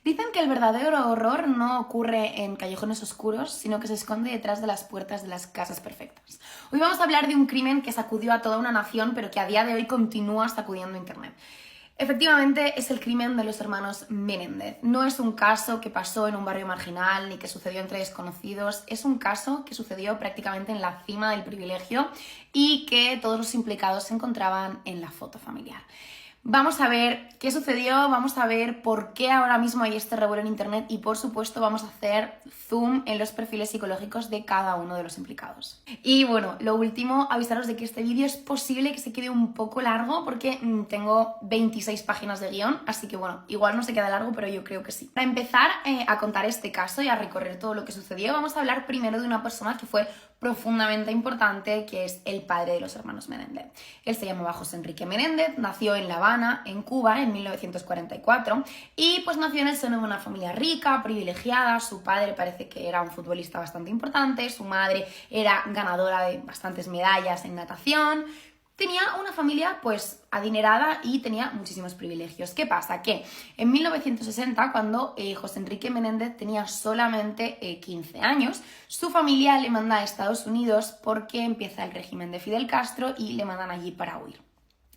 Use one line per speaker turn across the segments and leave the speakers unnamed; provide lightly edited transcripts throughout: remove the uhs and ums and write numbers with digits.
Dicen que el verdadero horror no ocurre en callejones oscuros, sino que se esconde detrás de las puertas de las casas perfectas. Hoy vamos a hablar de un crimen que sacudió a toda una nación, pero que a día de hoy continúa sacudiendo Internet. Efectivamente, es el crimen de los hermanos Menéndez. No es un caso que pasó en un barrio marginal ni que sucedió entre desconocidos, es un caso que sucedió prácticamente en la cima del privilegio y que todos los implicados se encontraban en la foto familiar. Vamos a ver qué sucedió, vamos a ver por qué ahora mismo hay este revuelo en Internet y por supuesto vamos a hacer zoom en los perfiles psicológicos de cada uno de los implicados. Y bueno, lo último, avisaros de que este vídeo es posible que se quede un poco largo porque tengo 26 páginas de guión, así que bueno, igual no se queda largo, pero yo creo que sí. Para empezar a contar este caso y a recorrer todo lo que sucedió, vamos a hablar primero de una persona que fue profundamente importante, que es el padre de los hermanos Menéndez. Él se llamaba José Enrique Menéndez, nació en La Habana, en Cuba, en 1944 y pues nació en el seno de una familia rica, privilegiada. Su padre parece que era un futbolista bastante importante, su madre era ganadora de bastantes medallas en natación. Tenía una familia pues adinerada y tenía muchísimos privilegios. ¿Qué pasa? Que en 1960, cuando José Enrique Menéndez tenía solamente 15 años, su familia le manda a Estados Unidos porque empieza el régimen de Fidel Castro y le mandan allí para huir.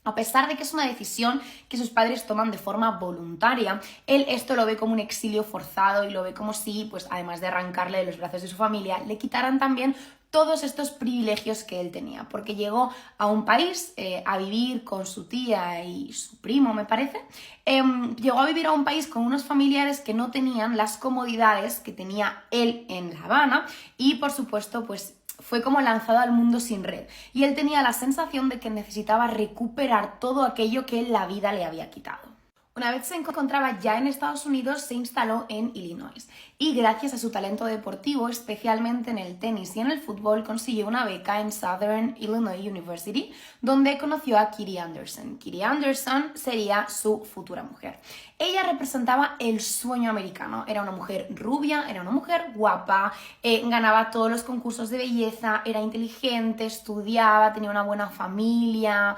A pesar de que es una decisión que sus padres toman de forma voluntaria, él esto lo ve como un exilio forzado y lo ve como si, pues además de arrancarle de los brazos de su familia, le quitaran también todos estos privilegios que él tenía, porque llegó a un país a vivir con su tía y su primo, me parece. Llegó a vivir a un país con unos familiares que no tenían las comodidades que tenía él en La Habana y, por supuesto, pues fue como lanzado al mundo sin red. Y él tenía la sensación de que necesitaba recuperar todo aquello que la vida le había quitado. Una vez se encontraba ya en Estados Unidos, se instaló en Illinois y gracias a su talento deportivo, especialmente en el tenis y en el fútbol, consiguió una beca en Southern Illinois University, donde conoció a Kitty Anderson. Kitty Anderson sería su futura mujer. Ella representaba el sueño americano, era una mujer rubia, era una mujer guapa, ganaba todos los concursos de belleza, era inteligente, estudiaba, tenía una buena familia,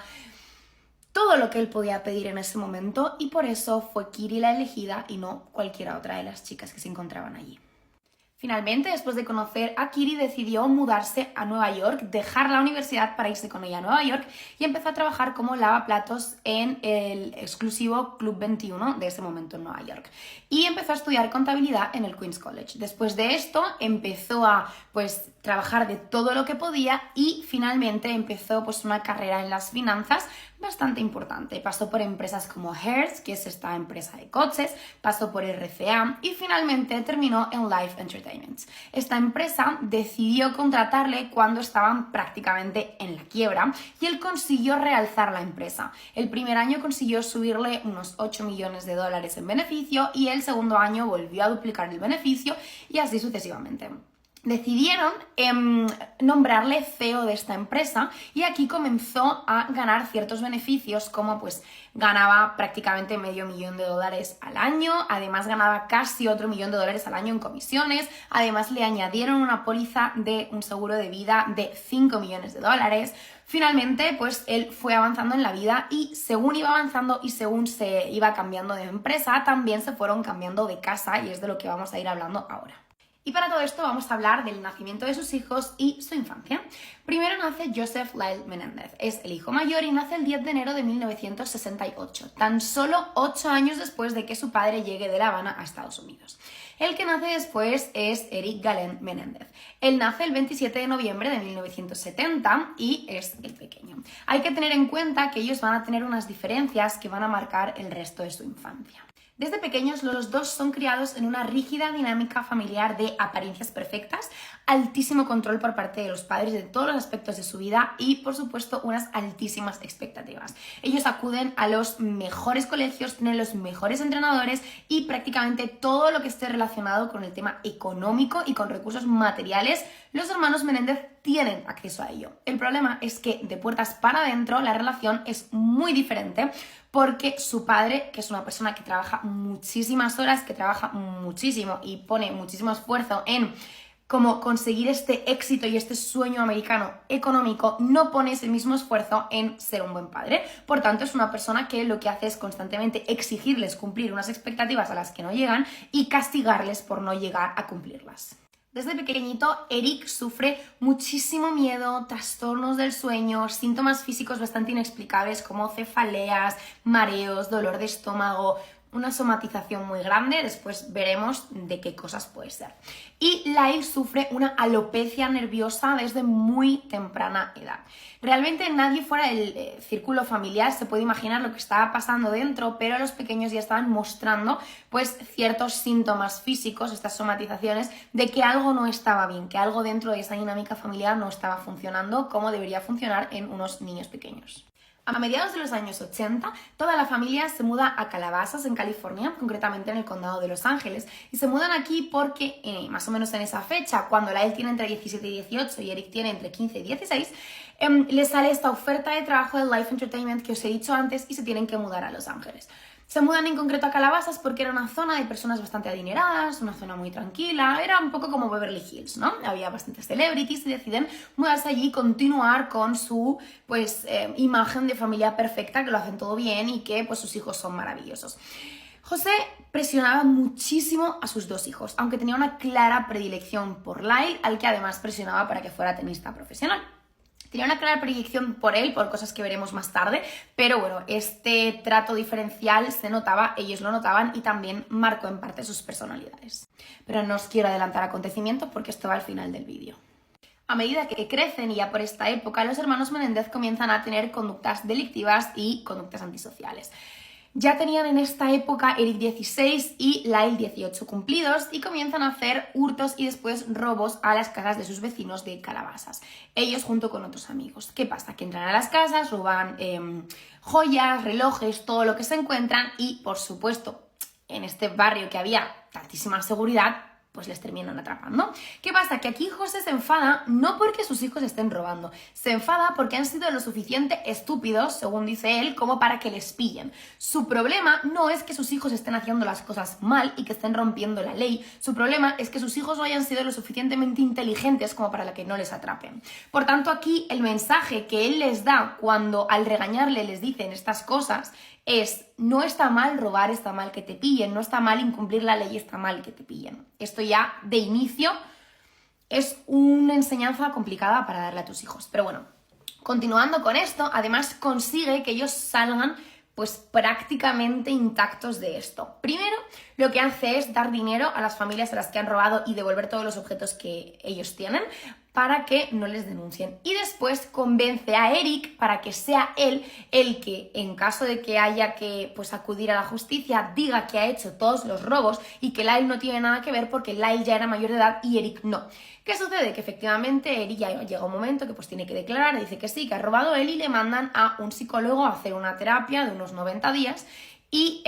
todo lo que él podía pedir en ese momento, y por eso fue Kitty la elegida y no cualquiera otra de las chicas que se encontraban allí. Finalmente, después de conocer a Kitty, decidió mudarse a Nueva York, dejar la universidad para irse con ella a Nueva York y empezó a trabajar como lavaplatos en el exclusivo Club 21 de ese momento en Nueva York. Y empezó a estudiar contabilidad en el Queens College. Después de esto, empezó a trabajar de todo lo que podía y finalmente empezó una carrera en las finanzas bastante importante. Pasó por empresas como Hertz, que es esta empresa de coches, pasó por RCA y finalmente terminó en Life Entertainment. Esta empresa decidió contratarle cuando estaban prácticamente en la quiebra y él consiguió realzar la empresa. El primer año consiguió subirle unos 8 millones de dólares en beneficio y el segundo año volvió a duplicar el beneficio y así sucesivamente. Decidieron nombrarle CEO de esta empresa y aquí comenzó a ganar ciertos beneficios como ganaba prácticamente $500,000 al año, además ganaba casi otro $1,000,000 al año en comisiones, además le añadieron una póliza de un seguro de vida de $5 millones. Finalmente, él fue avanzando en la vida y según iba avanzando y según se iba cambiando de empresa, también se fueron cambiando de casa y es de lo que vamos a ir hablando ahora. Y para todo esto vamos a hablar del nacimiento de sus hijos y su infancia. Primero nace Joseph Lyle Menéndez, es el hijo mayor y nace el 10 de enero de 1968, tan solo 8 años después de que su padre llegue de La Habana a Estados Unidos. El que nace después es Eric Galen Menéndez. Él nace el 27 de noviembre de 1970 y es el pequeño. Hay que tener en cuenta que ellos van a tener unas diferencias que van a marcar el resto de su infancia. Desde pequeños los dos son criados en una rígida dinámica familiar de apariencias perfectas, altísimo control por parte de los padres de todos los aspectos de su vida y, por supuesto, unas altísimas expectativas. Ellos acuden a los mejores colegios, tienen los mejores entrenadores y prácticamente todo lo que esté relacionado con el tema económico y con recursos materiales, los hermanos Menéndez tienen acceso a ello. El problema es que de puertas para adentro la relación es muy diferente porque su padre, que es una persona que trabaja muchísimas horas, que trabaja muchísimo y pone muchísimo esfuerzo en como conseguir este éxito y este sueño americano económico, no pone ese mismo esfuerzo en ser un buen padre. Por tanto, es una persona que lo que hace es constantemente exigirles cumplir unas expectativas a las que no llegan y castigarles por no llegar a cumplirlas. Desde pequeñito, Eric sufre muchísimo miedo, trastornos del sueño, síntomas físicos bastante inexplicables como cefaleas, mareos, dolor de estómago, una somatización muy grande, después veremos de qué cosas puede ser. Y Lyle sufre una alopecia nerviosa desde muy temprana edad. Realmente nadie fuera del círculo familiar se puede imaginar lo que estaba pasando dentro, pero los pequeños ya estaban mostrando pues ciertos síntomas físicos, estas somatizaciones, de que algo no estaba bien, que algo dentro de esa dinámica familiar no estaba funcionando como debería funcionar en unos niños pequeños. A mediados de los años 80, toda la familia se muda a Calabasas, en California, concretamente en el condado de Los Ángeles, y se mudan aquí porque, más o menos en esa fecha, cuando Lyle tiene entre 17 y 18 y Eric tiene entre 15 y 16, les sale esta oferta de trabajo de Life Entertainment que os he dicho antes y se tienen que mudar a Los Ángeles. Se mudan en concreto a Calabasas porque era una zona de personas bastante adineradas, una zona muy tranquila, era un poco como Beverly Hills, ¿no? Había bastantes celebrities y deciden mudarse allí y continuar con su imagen de familia perfecta, que lo hacen todo bien y que pues sus hijos son maravillosos. José presionaba muchísimo a sus dos hijos, aunque tenía una clara predilección por Lyle, al que además presionaba para que fuera tenista profesional. Tenía una clara predicción por él, por cosas que veremos más tarde, pero bueno, este trato diferencial se notaba, ellos lo notaban y también marcó en parte sus personalidades. Pero no os quiero adelantar acontecimientos porque esto va al final del vídeo. A medida que crecen y ya por esta época, los hermanos Menéndez comienzan a tener conductas delictivas y conductas antisociales. Ya tenían en esta época Eric 16 y Lyle 18 cumplidos y comienzan a hacer hurtos y después robos a las casas de sus vecinos de Calabasas. Ellos junto con otros amigos. ¿Qué pasa? Que entran a las casas, roban joyas, relojes, todo lo que se encuentran y, por supuesto, en este barrio que había tantísima seguridad, pues les terminan atrapando. ¿Qué pasa? Que aquí José se enfada no porque sus hijos estén robando, se enfada porque han sido lo suficiente estúpidos, según dice él, como para que les pillen. Su problema no es que sus hijos estén haciendo las cosas mal y que estén rompiendo la ley, su problema es que sus hijos no hayan sido lo suficientemente inteligentes como para que no les atrapen. Por tanto, aquí el mensaje que él les da cuando al regañarle les dicen estas cosas es: no está mal robar, está mal que te pillen, no está mal incumplir la ley, está mal que te pillen. Esto ya de inicio es una enseñanza complicada para darle a tus hijos. Pero bueno, continuando con esto, además consigue que ellos salgan pues prácticamente intactos de esto. Primero, lo que hace es dar dinero a las familias a las que han robado y devolver todos los objetos que ellos tienen para que no les denuncien. Y después convence a Eric para que sea él el que, en caso de que haya que acudir a la justicia, diga que ha hecho todos los robos y que Lyle no tiene nada que ver porque Lyle ya era mayor de edad y Eric no. ¿Qué sucede? Que efectivamente Eric ya llega un momento que tiene que declarar, dice que sí, que ha robado él y le mandan a un psicólogo a hacer una terapia de unos 90 días. Y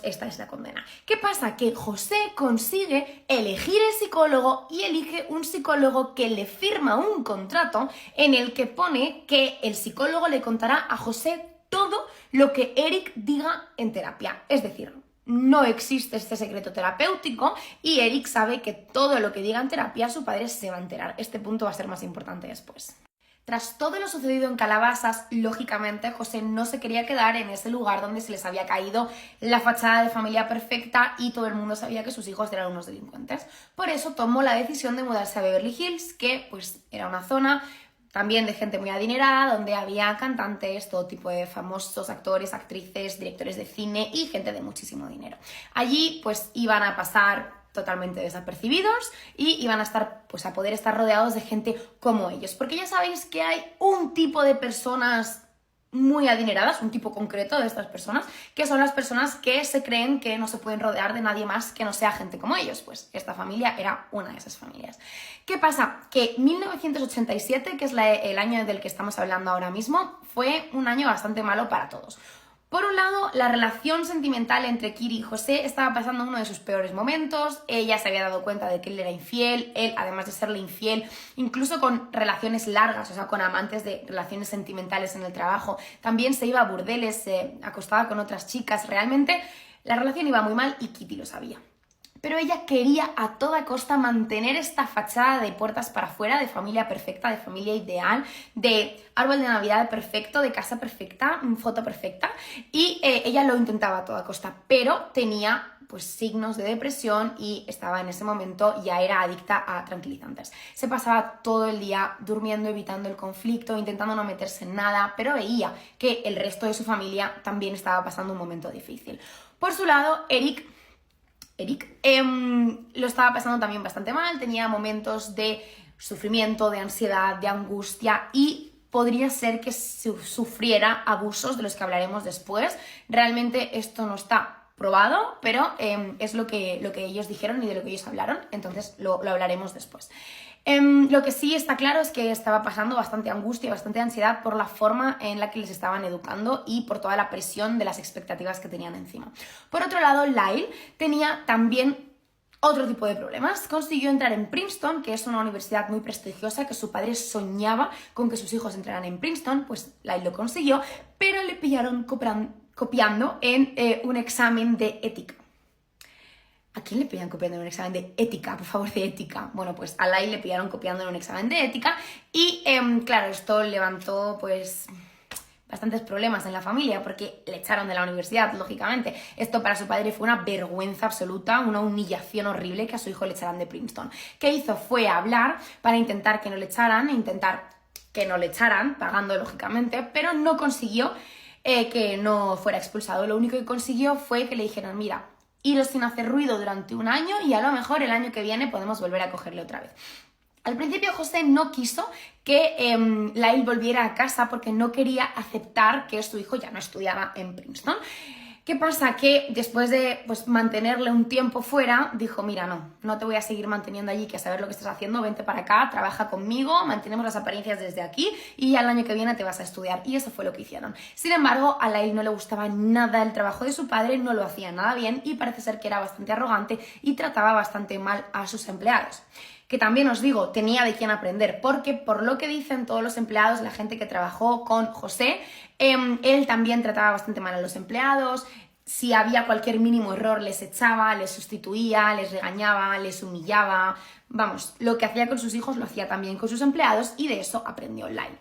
esta es la condena. ¿Qué pasa? Que José consigue elegir el psicólogo y elige un psicólogo que le firma un contrato en el que pone que el psicólogo le contará a José todo lo que Eric diga en terapia. Es decir, no existe este secreto terapéutico y Eric sabe que todo lo que diga en terapia su padre se va a enterar. Este punto va a ser más importante después. Tras todo lo sucedido en Calabasas, lógicamente José no se quería quedar en ese lugar donde se les había caído la fachada de familia perfecta y todo el mundo sabía que sus hijos eran unos delincuentes. Por eso tomó la decisión de mudarse a Beverly Hills, que era una zona también de gente muy adinerada, donde había cantantes, todo tipo de famosos actores, actrices, directores de cine y gente de muchísimo dinero. Allí iban a pasar totalmente desapercibidos y iban a poder estar rodeados de gente como ellos, porque ya sabéis que hay un tipo de personas muy adineradas, un tipo concreto de estas personas, que son las personas que se creen que no se pueden rodear de nadie más que no sea gente como ellos. Pues esta familia era una de esas familias. ¿Qué pasa? Que 1987, que es el año del que estamos hablando ahora mismo, fue un año bastante malo para todos. Por un lado, la relación sentimental entre Kiri y José estaba pasando uno de sus peores momentos. Ella se había dado cuenta de que él era infiel, él, además de serle infiel, incluso con relaciones largas, o sea, con amantes de relaciones sentimentales en el trabajo, también se iba a burdeles, se acostaba con otras chicas. Realmente la relación iba muy mal y Kitty lo sabía. pero ella quería a toda costa mantener esta fachada de puertas para afuera, de familia perfecta, de familia ideal, de árbol de Navidad perfecto, de casa perfecta, foto perfecta, y ella lo intentaba a toda costa, pero tenía pues signos de depresión y estaba en ese momento, ya era adicta a tranquilizantes. Se pasaba todo el día durmiendo, evitando el conflicto, intentando no meterse en nada, pero veía que el resto de su familia también estaba pasando un momento difícil. Por su lado, Eric lo estaba pasando también bastante mal, tenía momentos de sufrimiento, de ansiedad, de angustia y podría ser que sufriera abusos de los que hablaremos después. Realmente esto no está probado, pero es lo que ellos dijeron y de lo que ellos hablaron, entonces lo hablaremos después. Lo que sí está claro es que estaba pasando bastante angustia, bastante ansiedad por la forma en la que les estaban educando y por toda la presión de las expectativas que tenían encima. Por otro lado, Lyle tenía también otro tipo de problemas. Consiguió entrar en Princeton, que es una universidad muy prestigiosa, que su padre soñaba con que sus hijos entraran en Princeton, pues Lyle lo consiguió, pero le pillaron copiando en un examen de ética. ¿A quién le pillan copiando en un examen de ética? Por favor, de ética. Bueno, pues a Lyle le pillaron copiando en un examen de ética y, claro, esto levantó, pues, bastantes problemas en la familia porque le echaron de la universidad, lógicamente. Esto para su padre fue una vergüenza absoluta, una humillación horrible que a su hijo le echaran de Princeton. ¿Qué hizo? Fue hablar para intentar que no le echaran, pagando, lógicamente, pero no consiguió que no fuera expulsado. Lo único que consiguió fue que le dijeron, mira, iros sin hacer ruido durante un año y a lo mejor el año que viene podemos volver a cogerle otra vez. Al principio José no quiso que Lyle volviera a casa porque no quería aceptar que su hijo ya no estudiaba en Princeton. ¿Qué pasa? Que después de mantenerle un tiempo fuera, dijo, mira, no te voy a seguir manteniendo allí, que a saber lo que estás haciendo, vente para acá, trabaja conmigo, mantenemos las apariencias desde aquí y ya el año que viene te vas a estudiar. Y eso fue lo que hicieron. Sin embargo, a Lyle no le gustaba nada el trabajo de su padre, no lo hacía nada bien y parece ser que era bastante arrogante y trataba bastante mal a sus empleados. Que también os digo, tenía de quién aprender, porque por lo que dicen todos los empleados, la gente que trabajó con José, él también trataba bastante mal a los empleados. Si había cualquier mínimo error les echaba, les sustituía, les regañaba, les humillaba. Vamos, lo que hacía con sus hijos lo hacía también con sus empleados y de eso aprendió Lyle.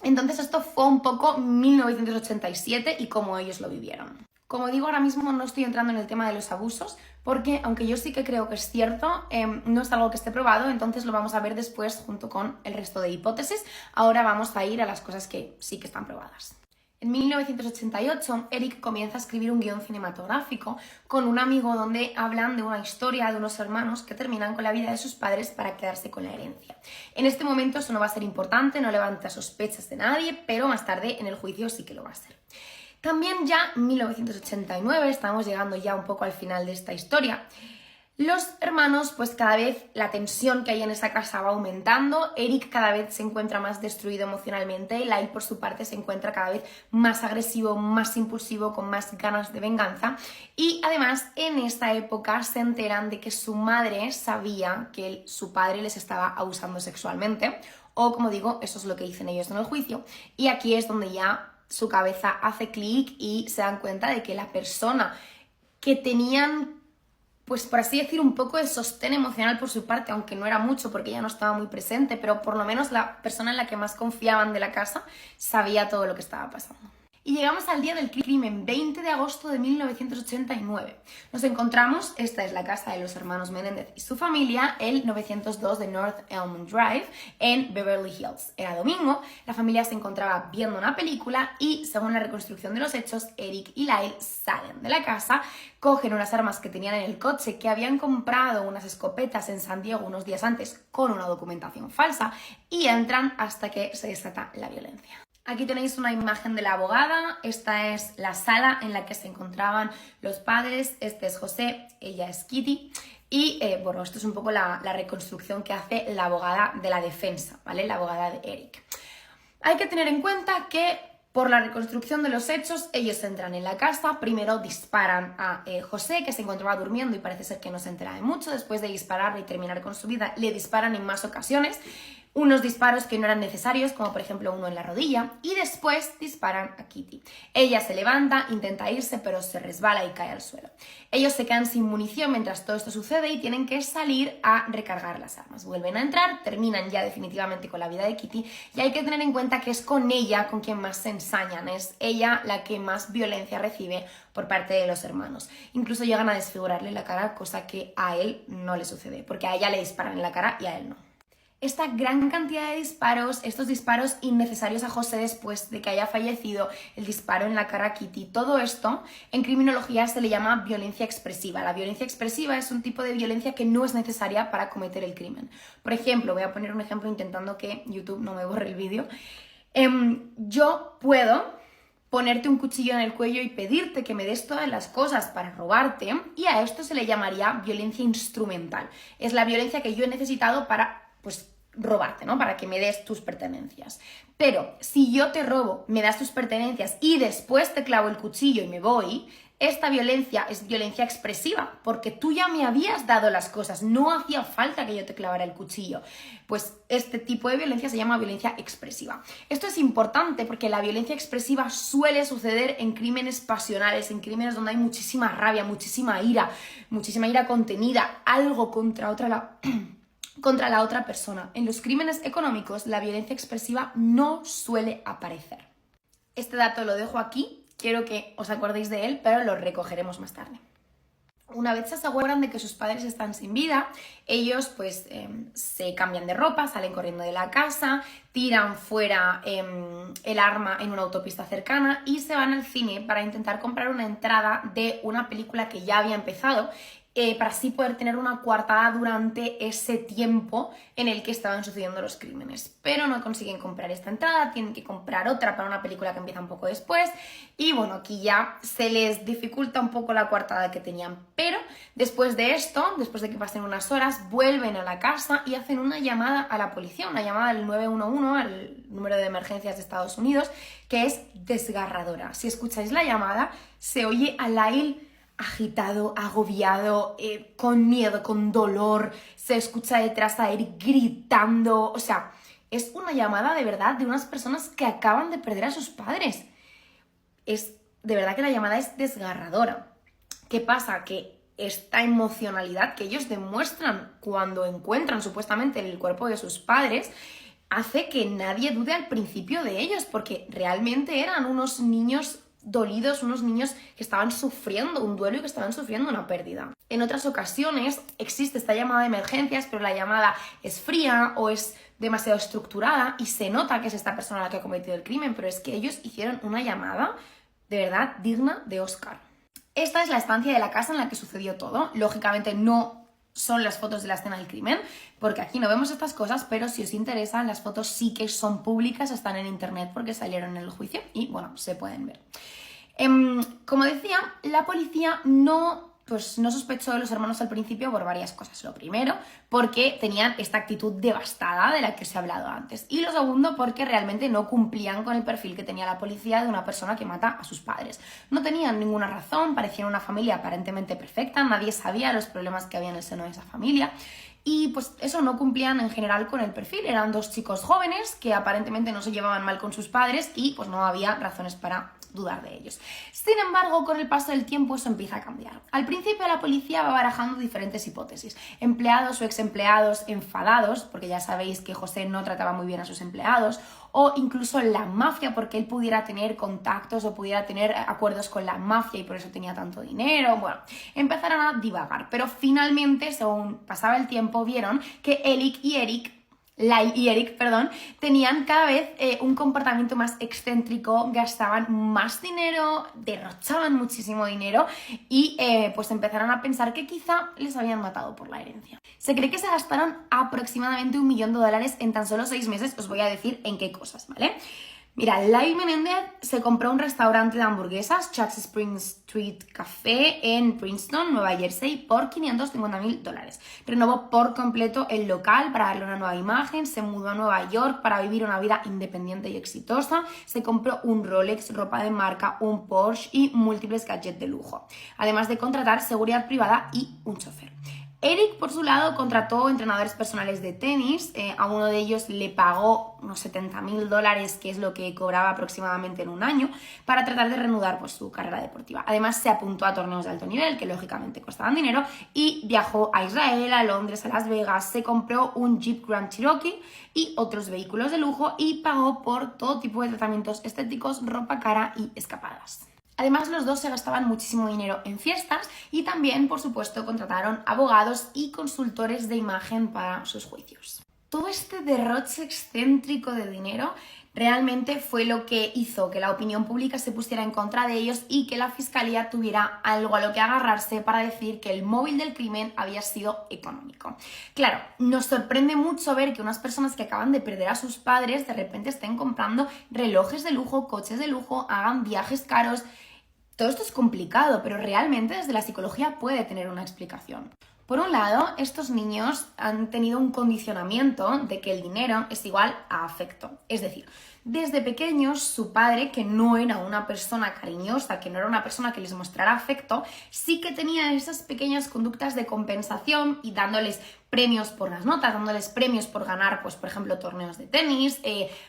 Entonces esto fue un poco 1987 y cómo ellos lo vivieron. Como digo, ahora mismo no estoy entrando en el tema de los abusos porque, aunque yo sí que creo que es cierto, no es algo que esté probado, entonces lo vamos a ver después junto con el resto de hipótesis. Ahora vamos a ir a las cosas que sí que están probadas. En 1988, Eric comienza a escribir un guión cinematográfico con un amigo donde hablan de una historia de unos hermanos que terminan con la vida de sus padres para quedarse con la herencia. En este momento eso no va a ser importante, no levanta sospechas de nadie, pero más tarde en el juicio sí que lo va a ser. También ya en 1989, estamos llegando ya un poco al final de esta historia, los hermanos, pues cada vez la tensión que hay en esa casa va aumentando, Eric cada vez se encuentra más destruido emocionalmente, Lyle por su parte se encuentra cada vez más agresivo, más impulsivo, con más ganas de venganza y además en esta época se enteran de que su madre sabía que su padre les estaba abusando sexualmente o, como digo, eso es lo que dicen ellos en el juicio y aquí es donde ya su cabeza hace clic y se dan cuenta de que la persona que tenían, pues por así decir, un poco de sostén emocional por su parte, aunque no era mucho porque ella no estaba muy presente, pero por lo menos la persona en la que más confiaban de la casa sabía todo lo que estaba pasando. Y llegamos al día del crimen, 20 de agosto de 1989. Nos encontramos, esta es la casa de los hermanos Menéndez y su familia, el 902 de North Elm Drive en Beverly Hills. Era domingo, la familia se encontraba viendo una película y, según la reconstrucción de los hechos, Eric y Lyle salen de la casa, cogen unas armas que tenían en el coche, que habían comprado unas escopetas en San Diego unos días antes con una documentación falsa y entran hasta que se desata la violencia. Aquí tenéis una imagen de la abogada, esta es la sala en la que se encontraban los padres, este es José, ella es Kitty y bueno, esto es un poco la reconstrucción que hace la abogada de la defensa, ¿vale? La abogada de Eric. Hay que tener en cuenta que por la reconstrucción de los hechos, ellos entran en la casa, primero disparan a José, que se encontraba durmiendo y parece ser que no se entera de mucho, después de dispararle y terminar con su vida, le disparan en más ocasiones. unos disparos que no eran necesarios, como por ejemplo uno en la rodilla, y después disparan a Kitty. Ella se levanta, intenta irse, pero se resbala y cae al suelo. Ellos se quedan sin munición mientras todo esto sucede y tienen que salir a recargar las armas. Vuelven a entrar, terminan ya definitivamente con la vida de Kitty, y hay que tener en cuenta que es con ella con quien más se ensañan, es ella la que más violencia recibe por parte de los hermanos. Incluso llegan a desfigurarle la cara, cosa que a él no le sucede, porque a ella le disparan en la cara y a él no. Esta gran cantidad de disparos, estos disparos innecesarios a José después de que haya fallecido, el disparo en la cara a Kitty, todo esto en criminología se le llama violencia expresiva. La violencia expresiva es un tipo de violencia que no es necesaria para cometer el crimen. Por ejemplo, voy a poner un ejemplo intentando que YouTube no me borre el vídeo. Yo puedo ponerte un cuchillo en el cuello y pedirte que me des todas las cosas para robarte, y a esto se le llamaría violencia instrumental. Es la violencia que yo he necesitado para, pues, robarte, ¿no? Para que me des tus pertenencias. Pero si yo te robo, me das tus pertenencias y después te clavo el cuchillo y me voy, esta violencia es violencia expresiva, porque tú ya me habías dado las cosas, no hacía falta que yo te clavara el cuchillo. Pues este tipo de violencia se llama violencia expresiva. Esto es importante porque la violencia expresiva suele suceder en crímenes pasionales, en crímenes donde hay muchísima rabia, muchísima ira contenida, algo contra la otra persona. En los crímenes económicos, la violencia expresiva no suele aparecer. Este dato lo dejo aquí, quiero que os acordéis de él, pero lo recogeremos más tarde. Una vez se aseguran de que sus padres están sin vida, ellos pues se cambian de ropa, salen corriendo de la casa, tiran fuera el arma en una autopista cercana y se van al cine para intentar comprar una entrada de una película que ya había empezado, para así poder tener una coartada durante ese tiempo en el que estaban sucediendo los crímenes. Pero no consiguen comprar esta entrada, tienen que comprar otra para una película que empieza un poco después, y bueno, aquí ya se les dificulta un poco la coartada que tenían. Pero después de esto, después de que pasen unas horas, vuelven a la casa y hacen una llamada a la policía, una llamada al 911, al número de emergencias de Estados Unidos, que es desgarradora. Si escucháis la llamada, se oye a Lyle agitado, agobiado, con miedo, con dolor, se escucha detrás a Eric gritando, o sea, es una llamada de verdad de unas personas que acaban de perder a sus padres. Es de verdad que la llamada es desgarradora. ¿Qué pasa? Que esta emocionalidad que ellos demuestran cuando encuentran supuestamente el cuerpo de sus padres hace que nadie dude al principio de ellos, porque realmente eran unos niños dolidos, unos niños que estaban sufriendo un duelo y que estaban sufriendo una pérdida. En otras ocasiones existe esta llamada de emergencias, pero la llamada es fría o es demasiado estructurada y se nota que es esta persona la que ha cometido el crimen, pero es que ellos hicieron una llamada de verdad digna de Oscar. Esta es la estancia de la casa en la que sucedió todo. Lógicamente no son las fotos de la escena del crimen, porque aquí no vemos estas cosas, pero si os interesa, las fotos sí que son públicas, están en internet porque salieron en el juicio y, bueno, se pueden ver. Como decía, la policía no sospechó de los hermanos al principio por varias cosas. Lo primero, porque tenían esta actitud devastada de la que os he hablado antes. Y lo segundo, porque realmente no cumplían con el perfil que tenía la policía de una persona que mata a sus padres. No tenían ninguna razón, parecían una familia aparentemente perfecta, nadie sabía los problemas que había en el seno de esa familia. Y pues eso, no cumplían en general con el perfil. Eran dos chicos jóvenes que aparentemente no se llevaban mal con sus padres y pues no había razones para dudar de ellos. Sin embargo, con el paso del tiempo eso empieza a cambiar. Al principio la policía va barajando diferentes hipótesis. Empleados o exempleados enfadados, porque ya sabéis que José no trataba muy bien a sus empleados, o incluso la mafia, porque él pudiera tener contactos o pudiera tener acuerdos con la mafia y por eso tenía tanto dinero. Bueno, empezaron a divagar, pero finalmente, según pasaba el tiempo, vieron que Lyle y Eric, tenían cada vez un comportamiento más excéntrico, gastaban más dinero, derrochaban muchísimo dinero y pues empezaron a pensar que quizá les habían matado por la herencia. Se cree que se gastaron aproximadamente $1 millón en tan solo 6 meses, os voy a decir en qué cosas, ¿vale? Mira, Lyle Menéndez se compró un restaurante de hamburguesas, Chuck's Spring Street Café, en Princeton, Nueva Jersey, por $550,000. Renovó por completo el local para darle una nueva imagen, se mudó a Nueva York para vivir una vida independiente y exitosa, se compró un Rolex, ropa de marca, un Porsche y múltiples gadgets de lujo, además de contratar seguridad privada y un chofer. Eric, por su lado, contrató entrenadores personales de tenis. A uno de ellos le pagó unos $70.000, que es lo que cobraba aproximadamente en un año, para tratar de reanudar pues, su carrera deportiva. Además, se apuntó a torneos de alto nivel, que lógicamente costaban dinero, y viajó a Israel, a Londres, a Las Vegas, se compró un Jeep Grand Cherokee y otros vehículos de lujo y pagó por todo tipo de tratamientos estéticos, ropa cara y escapadas. Además, los dos se gastaban muchísimo dinero en fiestas y también, por supuesto, contrataron abogados y consultores de imagen para sus juicios. Todo este derroche excéntrico de dinero realmente fue lo que hizo que la opinión pública se pusiera en contra de ellos y que la fiscalía tuviera algo a lo que agarrarse para decir que el móvil del crimen había sido económico. Claro, nos sorprende mucho ver que unas personas que acaban de perder a sus padres de repente estén comprando relojes de lujo, coches de lujo, hagan viajes caros. Todo esto es complicado, pero realmente desde la psicología puede tener una explicación. Por un lado, estos niños han tenido un condicionamiento de que el dinero es igual a afecto. Es decir, desde pequeños su padre, que no era una persona cariñosa, que no era una persona que les mostrara afecto, sí que tenía esas pequeñas conductas de compensación y dándoles premios por las notas, dándoles premios por ganar, pues por ejemplo, torneos de tenis,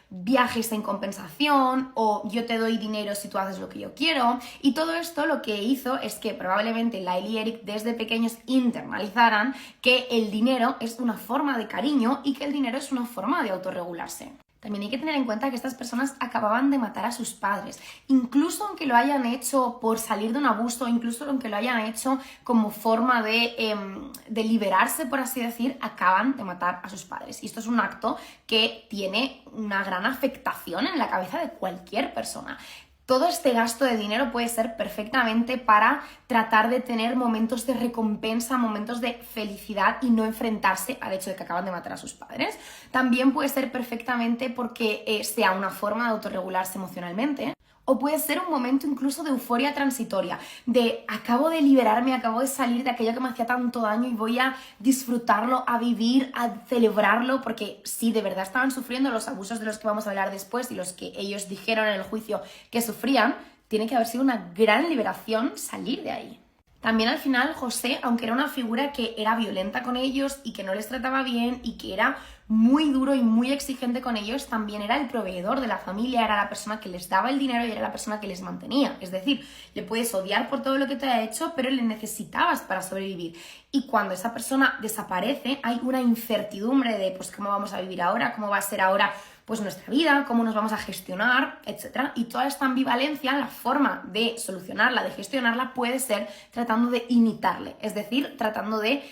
viajes en compensación o yo te doy dinero si tú haces lo que yo quiero. Y todo esto lo que hizo es que probablemente Lyle y Eric desde pequeños internalizaran que el dinero es una forma de cariño y que el dinero es una forma de autorregularse. También hay que tener en cuenta que estas personas acababan de matar a sus padres, incluso aunque lo hayan hecho por salir de un abuso, incluso aunque lo hayan hecho como forma de liberarse, por así decir, acaban de matar a sus padres. Y esto es un acto que tiene una gran afectación en la cabeza de cualquier persona. Todo este gasto de dinero puede ser perfectamente para tratar de tener momentos de recompensa, momentos de felicidad y no enfrentarse al hecho de que acaban de matar a sus padres. También puede ser perfectamente porque sea una forma de autorregularse emocionalmente. O puede ser un momento incluso de euforia transitoria, de acabo de liberarme, acabo de salir de aquello que me hacía tanto daño y voy a disfrutarlo, a vivir, a celebrarlo, porque si de verdad estaban sufriendo los abusos de los que vamos a hablar después y los que ellos dijeron en el juicio que sufrían, tiene que haber sido una gran liberación salir de ahí. También al final José, aunque era una figura que era violenta con ellos y que no les trataba bien y que era muy duro y muy exigente con ellos, también era el proveedor de la familia, era la persona que les daba el dinero y era la persona que les mantenía. Es decir, le puedes odiar por todo lo que te ha hecho, pero le necesitabas para sobrevivir. Y cuando esa persona desaparece, hay una incertidumbre de pues cómo vamos a vivir ahora, cómo va a ser ahora pues nuestra vida, cómo nos vamos a gestionar, etc. Y toda esta ambivalencia, la forma de solucionarla, de gestionarla, puede ser tratando de imitarle, es decir, tratando de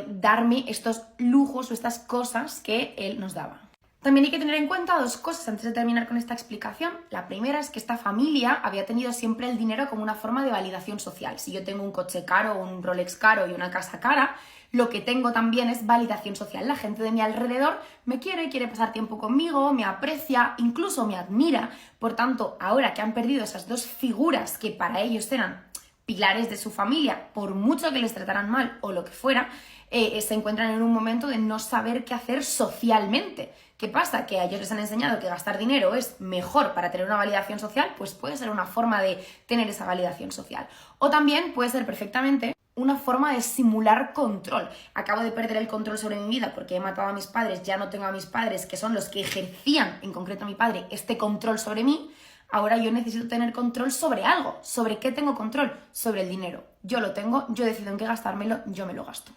darme estos lujos o estas cosas que él nos daba. También hay que tener en cuenta dos cosas antes de terminar con esta explicación. La primera es que esta familia había tenido siempre el dinero como una forma de validación social. Si yo tengo un coche caro, un Rolex caro y una casa cara, lo que tengo también es validación social. La gente de mi alrededor me quiere pasar tiempo conmigo, me aprecia, incluso me admira. Por tanto, ahora que han perdido esas dos figuras que para ellos eran pilares de su familia, por mucho que les trataran mal o lo que fuera, se encuentran en un momento de no saber qué hacer socialmente. ¿Qué pasa? Que a ellos les han enseñado que gastar dinero es mejor para tener una validación social, pues puede ser una forma de tener esa validación social. O también puede ser perfectamente una forma de simular control. Acabo de perder el control sobre mi vida porque he matado a mis padres, ya no tengo a mis padres, que son los que ejercían, en concreto a mi padre, este control sobre mí. Ahora yo necesito tener control sobre algo. ¿Sobre qué tengo control? Sobre el dinero. Yo lo tengo, yo decido en qué gastármelo, yo me lo gasto.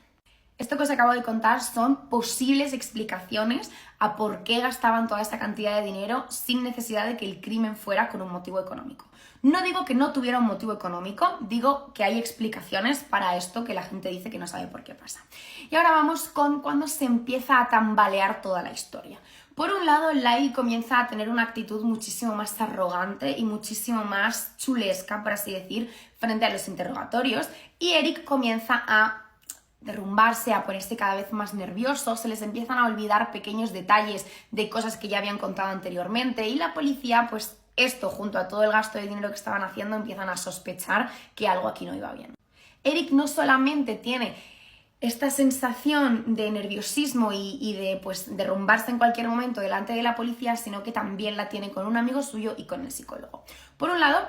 Esto que os acabo de contar son posibles explicaciones a por qué gastaban toda esta cantidad de dinero sin necesidad de que el crimen fuera con un motivo económico. No digo que no tuviera un motivo económico, digo que hay explicaciones para esto que la gente dice que no sabe por qué pasa. Y ahora vamos con cuando se empieza a tambalear toda la historia. Por un lado, Lyle comienza a tener una actitud muchísimo más arrogante y muchísimo más chulesca, por así decir, frente a los interrogatorios, y Eric comienza a derrumbarse, a ponerse cada vez más nervioso, se les empiezan a olvidar pequeños detalles de cosas que ya habían contado anteriormente y la policía, pues esto junto a todo el gasto de dinero que estaban haciendo, empiezan a sospechar que algo aquí no iba bien. Eric no solamente tiene esta sensación de nerviosismo y de pues derrumbarse en cualquier momento delante de la policía, sino que también la tiene con un amigo suyo y con el psicólogo. Por un lado,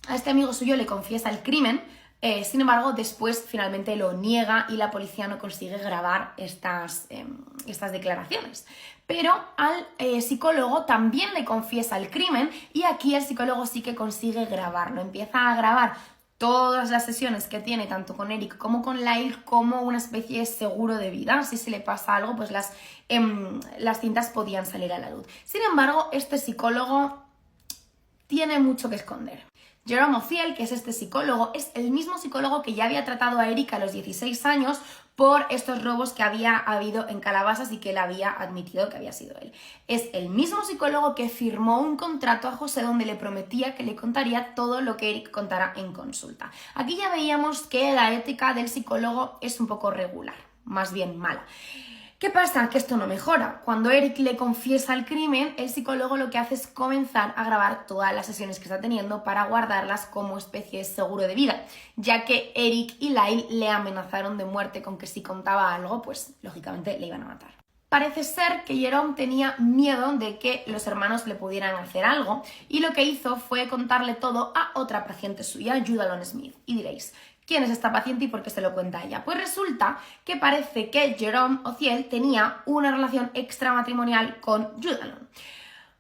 a este amigo suyo le confiesa el crimen, Sin embargo, después finalmente lo niega y la policía no consigue grabar estas declaraciones. Pero al psicólogo también le confiesa el crimen y aquí el psicólogo sí que consigue grabarlo. Empieza a grabar todas las sesiones que tiene, tanto con Eric como con Lyle, como una especie de seguro de vida. Si se le pasa algo, pues las cintas podían salir a la luz. Sin embargo, este psicólogo tiene mucho que esconder. Jerome Oziel, que es este psicólogo, es el mismo psicólogo que ya había tratado a Eric a los 16 años por estos robos que había habido en Calabasas y que él había admitido que había sido él. Es el mismo psicólogo que firmó un contrato a José donde le prometía que le contaría todo lo que Eric contara en consulta. Aquí ya veíamos que la ética del psicólogo es un poco regular, más bien mala. ¿Qué pasa? Que esto no mejora. Cuando Eric le confiesa el crimen, el psicólogo lo que hace es comenzar a grabar todas las sesiones que está teniendo para guardarlas como especie de seguro de vida, ya que Eric y Lyle le amenazaron de muerte con que si contaba algo, pues lógicamente le iban a matar. Parece ser que Jerome tenía miedo de que los hermanos le pudieran hacer algo y lo que hizo fue contarle todo a otra paciente suya, Judalon Smith. Y diréis, ¿quién es esta paciente y por qué se lo cuenta a ella? Pues resulta que parece que Jerome Oziel tenía una relación extramatrimonial con Judalon.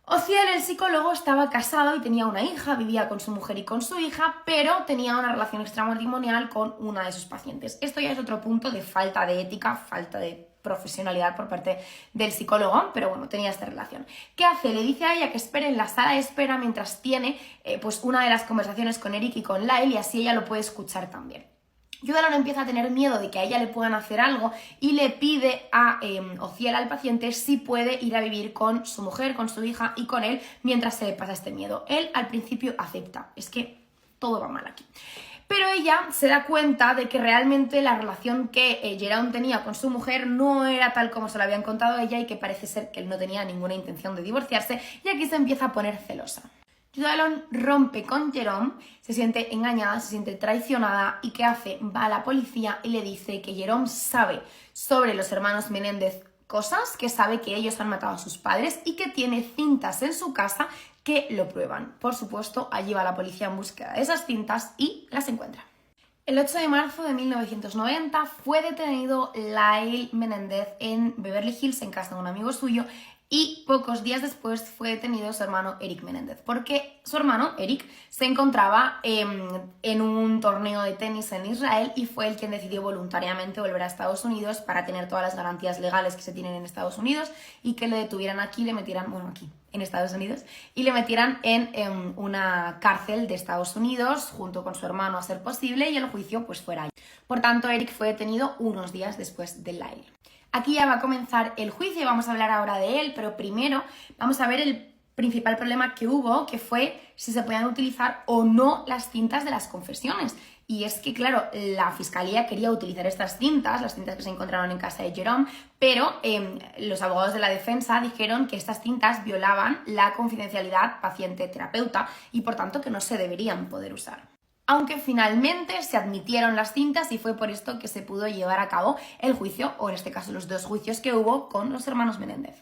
Oziel, el psicólogo, estaba casado y tenía una hija, vivía con su mujer y con su hija, pero tenía una relación extramatrimonial con una de sus pacientes. Esto ya es otro punto de falta de ética, falta de profesionalidad por parte del psicólogo, pero bueno, tenía esta relación. ¿Qué hace? Le dice a ella que espere en la sala de espera mientras tiene pues una de las conversaciones con Eric y con Lyle y así ella lo puede escuchar también. Judalon empieza a tener miedo de que a ella le puedan hacer algo y le pide a Oziel, al paciente, si puede ir a vivir con su mujer, con su hija y con él mientras se le pasa este miedo. Él al principio acepta, es que todo va mal aquí. Pero ella se da cuenta de que realmente la relación que Jerome tenía con su mujer no era tal como se lo habían contado a ella y que parece ser que él no tenía ninguna intención de divorciarse y aquí se empieza a poner celosa. Judalon rompe con Jerome, se siente engañada, se siente traicionada y ¿qué hace? Va a la policía y le dice que Jerome sabe sobre los hermanos Menéndez cosas, que sabe que ellos han matado a sus padres y que tiene cintas en su casa que lo prueban. Por supuesto, allí va la policía en búsqueda de esas cintas y las encuentra. El 8 de marzo de 1990 fue detenido Lyle Menéndez en Beverly Hills, en casa de un amigo suyo, y pocos días después fue detenido su hermano Eric Menéndez, porque su hermano Eric se encontraba en un torneo de tenis en Israel y fue el quien decidió voluntariamente volver a Estados Unidos para tener todas las garantías legales que se tienen en Estados Unidos y que le detuvieran aquí, le metieran, bueno, aquí en Estados Unidos, y le metieran en una cárcel de Estados Unidos junto con su hermano a ser posible y el juicio pues fuera ahí. Por tanto, Eric fue detenido unos días después de Lyle. Aquí ya va a comenzar el juicio y vamos a hablar ahora de él, pero primero vamos a ver el principal problema que hubo, que fue si se podían utilizar o no las cintas de las confesiones. Y es que, claro, la fiscalía quería utilizar estas cintas, las cintas que se encontraron en casa de Jerome, pero los abogados de la defensa dijeron que estas cintas violaban la confidencialidad paciente-terapeuta y, por tanto, que no se deberían poder usar. Aunque finalmente se admitieron las cintas y fue por esto que se pudo llevar a cabo el juicio, o en este caso los dos juicios que hubo con los hermanos Menéndez.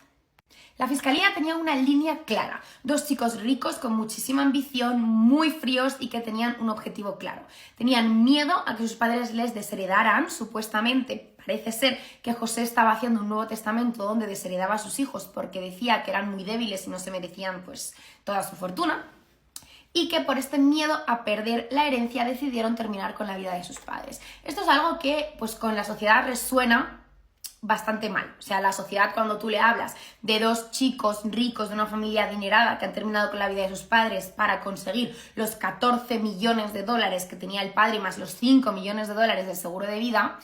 La fiscalía tenía una línea clara, dos chicos ricos con muchísima ambición, muy fríos y que tenían un objetivo claro. Tenían miedo a que sus padres les desheredaran, supuestamente parece ser que José estaba haciendo un Nuevo Testamento donde desheredaba a sus hijos porque decía que eran muy débiles y no se merecían pues toda su fortuna. Y que por este miedo a perder la herencia decidieron terminar con la vida de sus padres. Esto es algo que pues con la sociedad resuena bastante mal. O sea, la sociedad, cuando tú le hablas de dos chicos ricos de una familia adinerada que han terminado con la vida de sus padres para conseguir los 14 millones de dólares que tenía el padre más los 5 millones de dólares del seguro de vida,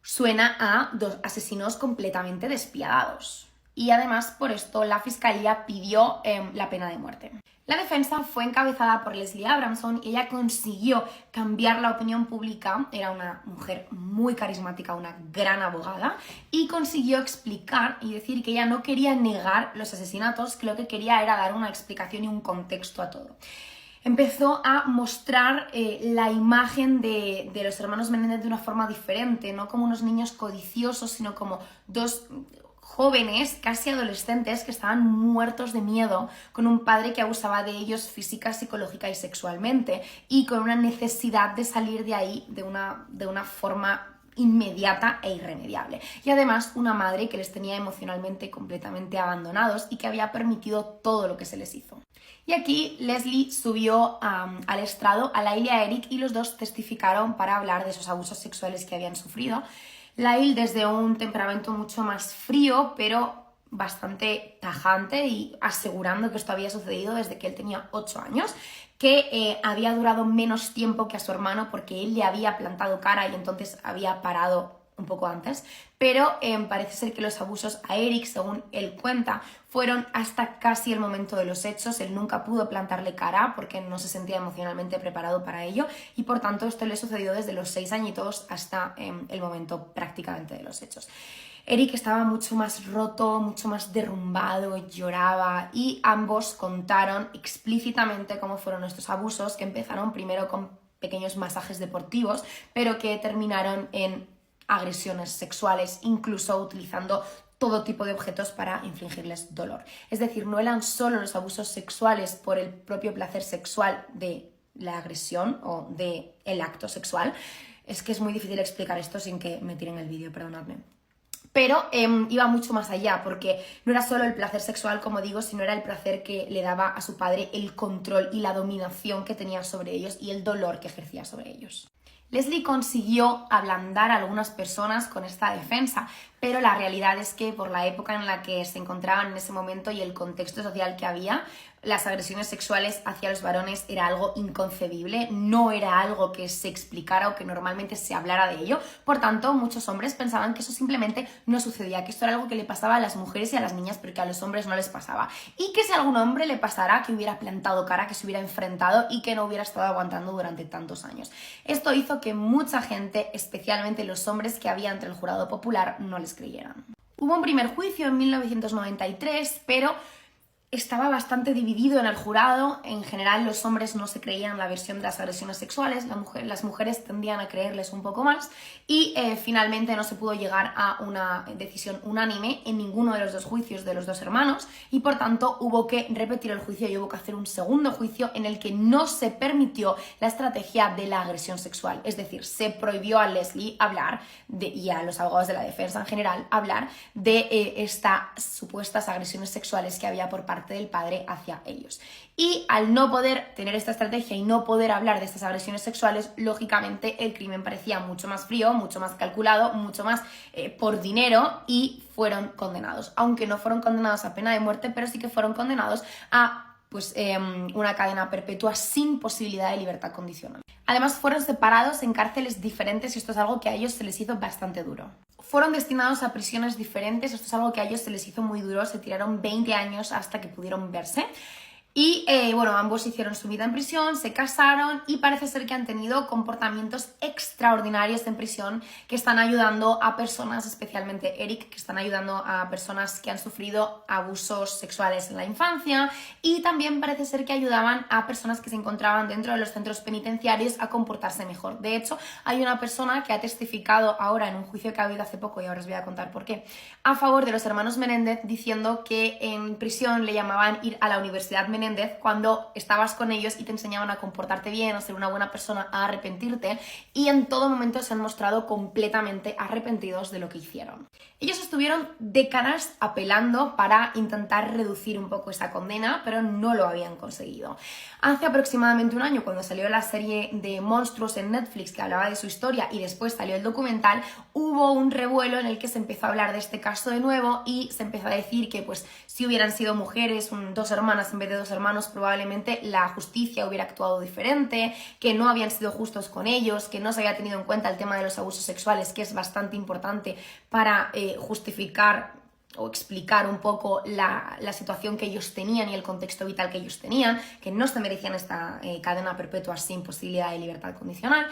suena a dos asesinos completamente despiadados. Y además por esto la fiscalía pidió la pena de muerte. La defensa fue encabezada por Leslie Abramson y ella consiguió cambiar la opinión pública. Era una mujer muy carismática, una gran abogada, y consiguió explicar y decir que ella no quería negar los asesinatos, que lo que quería era dar una explicación y un contexto a todo. Empezó a mostrar la imagen de los hermanos Menéndez de una forma diferente, no como unos niños codiciosos, sino como dos jóvenes, casi adolescentes, que estaban muertos de miedo con un padre que abusaba de ellos física, psicológica y sexualmente, y con una necesidad de salir de ahí de una forma inmediata e irremediable. Y además una madre que les tenía emocionalmente completamente abandonados y que había permitido todo lo que se les hizo. Y aquí Leslie subió al estrado a Lyle y a Eric y los dos testificaron para hablar de esos abusos sexuales que habían sufrido. Lyle desde un temperamento mucho más frío, pero bastante tajante y asegurando que esto había sucedido desde que él tenía 8 años, que había durado menos tiempo que a su hermano porque él le había plantado cara y entonces había parado un poco antes, pero parece ser que los abusos a Eric, según él cuenta, fueron hasta casi el momento de los hechos. Él nunca pudo plantarle cara porque no se sentía emocionalmente preparado para ello y por tanto esto le sucedió desde los 6 añitos hasta el momento prácticamente de los hechos. Eric estaba mucho más roto, mucho más derrumbado, lloraba y ambos contaron explícitamente cómo fueron estos abusos, que empezaron primero con pequeños masajes deportivos, pero que terminaron en agresiones sexuales, incluso utilizando todo tipo de objetos para infligirles dolor. Es decir, no eran solo los abusos sexuales por el propio placer sexual de la agresión o del acto sexual. Es que es muy difícil explicar esto sin que me tiren el vídeo, perdonadme. Pero iba mucho más allá, porque no era solo el placer sexual, como digo, sino era el placer que le daba a su padre el control y la dominación que tenía sobre ellos y el dolor que ejercía sobre ellos. Leslie consiguió ablandar a algunas personas con esta defensa, pero la realidad es que por la época en la que se encontraban en ese momento y el contexto social que había, las agresiones sexuales hacia los varones era algo inconcebible, no era algo que se explicara o que normalmente se hablara de ello. Por tanto, muchos hombres pensaban que eso simplemente no sucedía, que esto era algo que le pasaba a las mujeres y a las niñas, pero que a los hombres no les pasaba. Y que si a algún hombre le pasara, que hubiera plantado cara, que se hubiera enfrentado y que no hubiera estado aguantando durante tantos años. Esto hizo que mucha gente, especialmente los hombres que había entre el jurado popular, no les creyeran. Hubo un primer juicio en 1993, pero estaba bastante dividido en el jurado. En general, los hombres no se creían la versión de las agresiones sexuales, las mujeres tendían a creerles un poco más y finalmente no se pudo llegar a una decisión unánime en ninguno de los dos juicios de los dos hermanos y por tanto hubo que repetir el juicio y hubo que hacer un segundo juicio en el que no se permitió la estrategia de la agresión sexual. Es decir, se prohibió a Leslie hablar y a los abogados de la defensa en general hablar de estas supuestas agresiones sexuales que había por parte del padre hacia ellos. Y al no poder tener esta estrategia y no poder hablar de estas agresiones sexuales, lógicamente el crimen parecía mucho más frío, mucho más calculado, mucho más por dinero y fueron condenados. Aunque no fueron condenados a pena de muerte, pero sí que fueron condenados a una cadena perpetua sin posibilidad de libertad condicional. Además, fueron separados en cárceles diferentes y esto es algo que a ellos se les hizo bastante duro. Fueron destinados a prisiones diferentes, esto es algo que a ellos se les hizo muy duro, se tiraron 20 años hasta que pudieron verse. Y ambos hicieron su vida en prisión, se casaron y parece ser que han tenido comportamientos extraordinarios en prisión que están ayudando a personas, especialmente Eric, que están ayudando a personas que han sufrido abusos sexuales en la infancia y también parece ser que ayudaban a personas que se encontraban dentro de los centros penitenciarios a comportarse mejor. De hecho, hay una persona que ha testificado ahora en un juicio que ha habido hace poco y ahora os voy a contar por qué, a favor de los hermanos Menéndez diciendo que en prisión le llamaban ir a la Universidad Menéndez cuando estabas con ellos y te enseñaban a comportarte bien, a ser una buena persona, a arrepentirte y en todo momento se han mostrado completamente arrepentidos de lo que hicieron. Ellos estuvieron décadas apelando para intentar reducir un poco esa condena, pero no lo habían conseguido. Hace aproximadamente un año, cuando salió la serie de Monstruos en Netflix que hablaba de su historia y después salió el documental, hubo un revuelo en el que se empezó a hablar de este caso de nuevo y se empezó a decir que si hubieran sido mujeres, dos hermanas en vez de dos hermanos, probablemente la justicia hubiera actuado diferente, que no habían sido justos con ellos, que no se había tenido en cuenta el tema de los abusos sexuales, que es bastante importante para justificar o explicar un poco la situación que ellos tenían y el contexto vital que ellos tenían, que no se merecían esta cadena perpetua sin posibilidad de libertad condicional.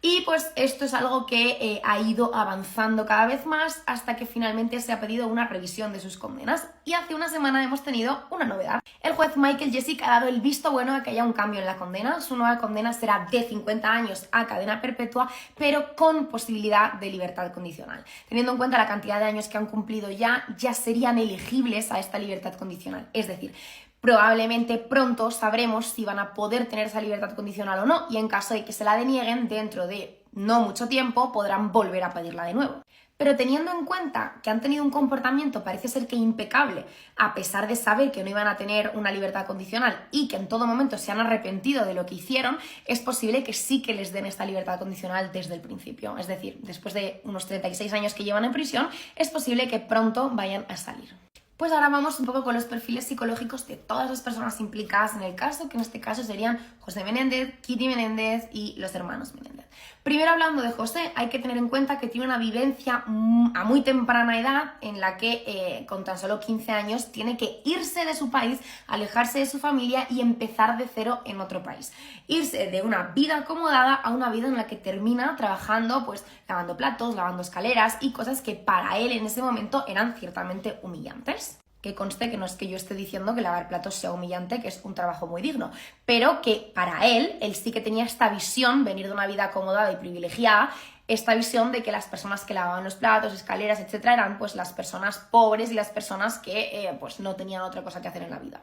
Y pues esto es algo que ha ido avanzando cada vez más hasta que finalmente se ha pedido una revisión de sus condenas. Y hace una semana hemos tenido una novedad. El juez Michael Jessic ha dado el visto bueno a que haya un cambio en la condena. Su nueva condena será de 50 años a cadena perpetua, pero con posibilidad de libertad condicional. Teniendo en cuenta la cantidad de años que han cumplido ya serían elegibles a esta libertad condicional. Es decir, probablemente pronto sabremos si van a poder tener esa libertad condicional o no, y en caso de que se la denieguen, dentro de no mucho tiempo podrán volver a pedirla de nuevo. Pero teniendo en cuenta que han tenido un comportamiento parece ser que impecable, a pesar de saber que no iban a tener una libertad condicional y que en todo momento se han arrepentido de lo que hicieron, es posible que sí que les den esta libertad condicional desde el principio. Es decir, después de unos 36 años que llevan en prisión, es posible que pronto vayan a salir. Pues ahora vamos un poco con los perfiles psicológicos de todas las personas implicadas en el caso, que en este caso serían José Menéndez, Kitty Menéndez y los hermanos Menéndez. Primero, hablando de José, hay que tener en cuenta que tiene una vivencia a muy temprana edad en la que con tan solo 15 años tiene que irse de su país, alejarse de su familia y empezar de cero en otro país. Irse de una vida acomodada a una vida en la que termina trabajando, pues lavando platos, lavando escaleras y cosas que para él en ese momento eran ciertamente humillantes. Que conste que no es que yo esté diciendo que lavar platos sea humillante, que es un trabajo muy digno, pero que para él sí que tenía esta visión, venir de una vida acomodada y privilegiada, esta visión de que las personas que lavaban los platos, escaleras, etcétera, eran pues las personas pobres y las personas que pues no tenían otra cosa que hacer en la vida.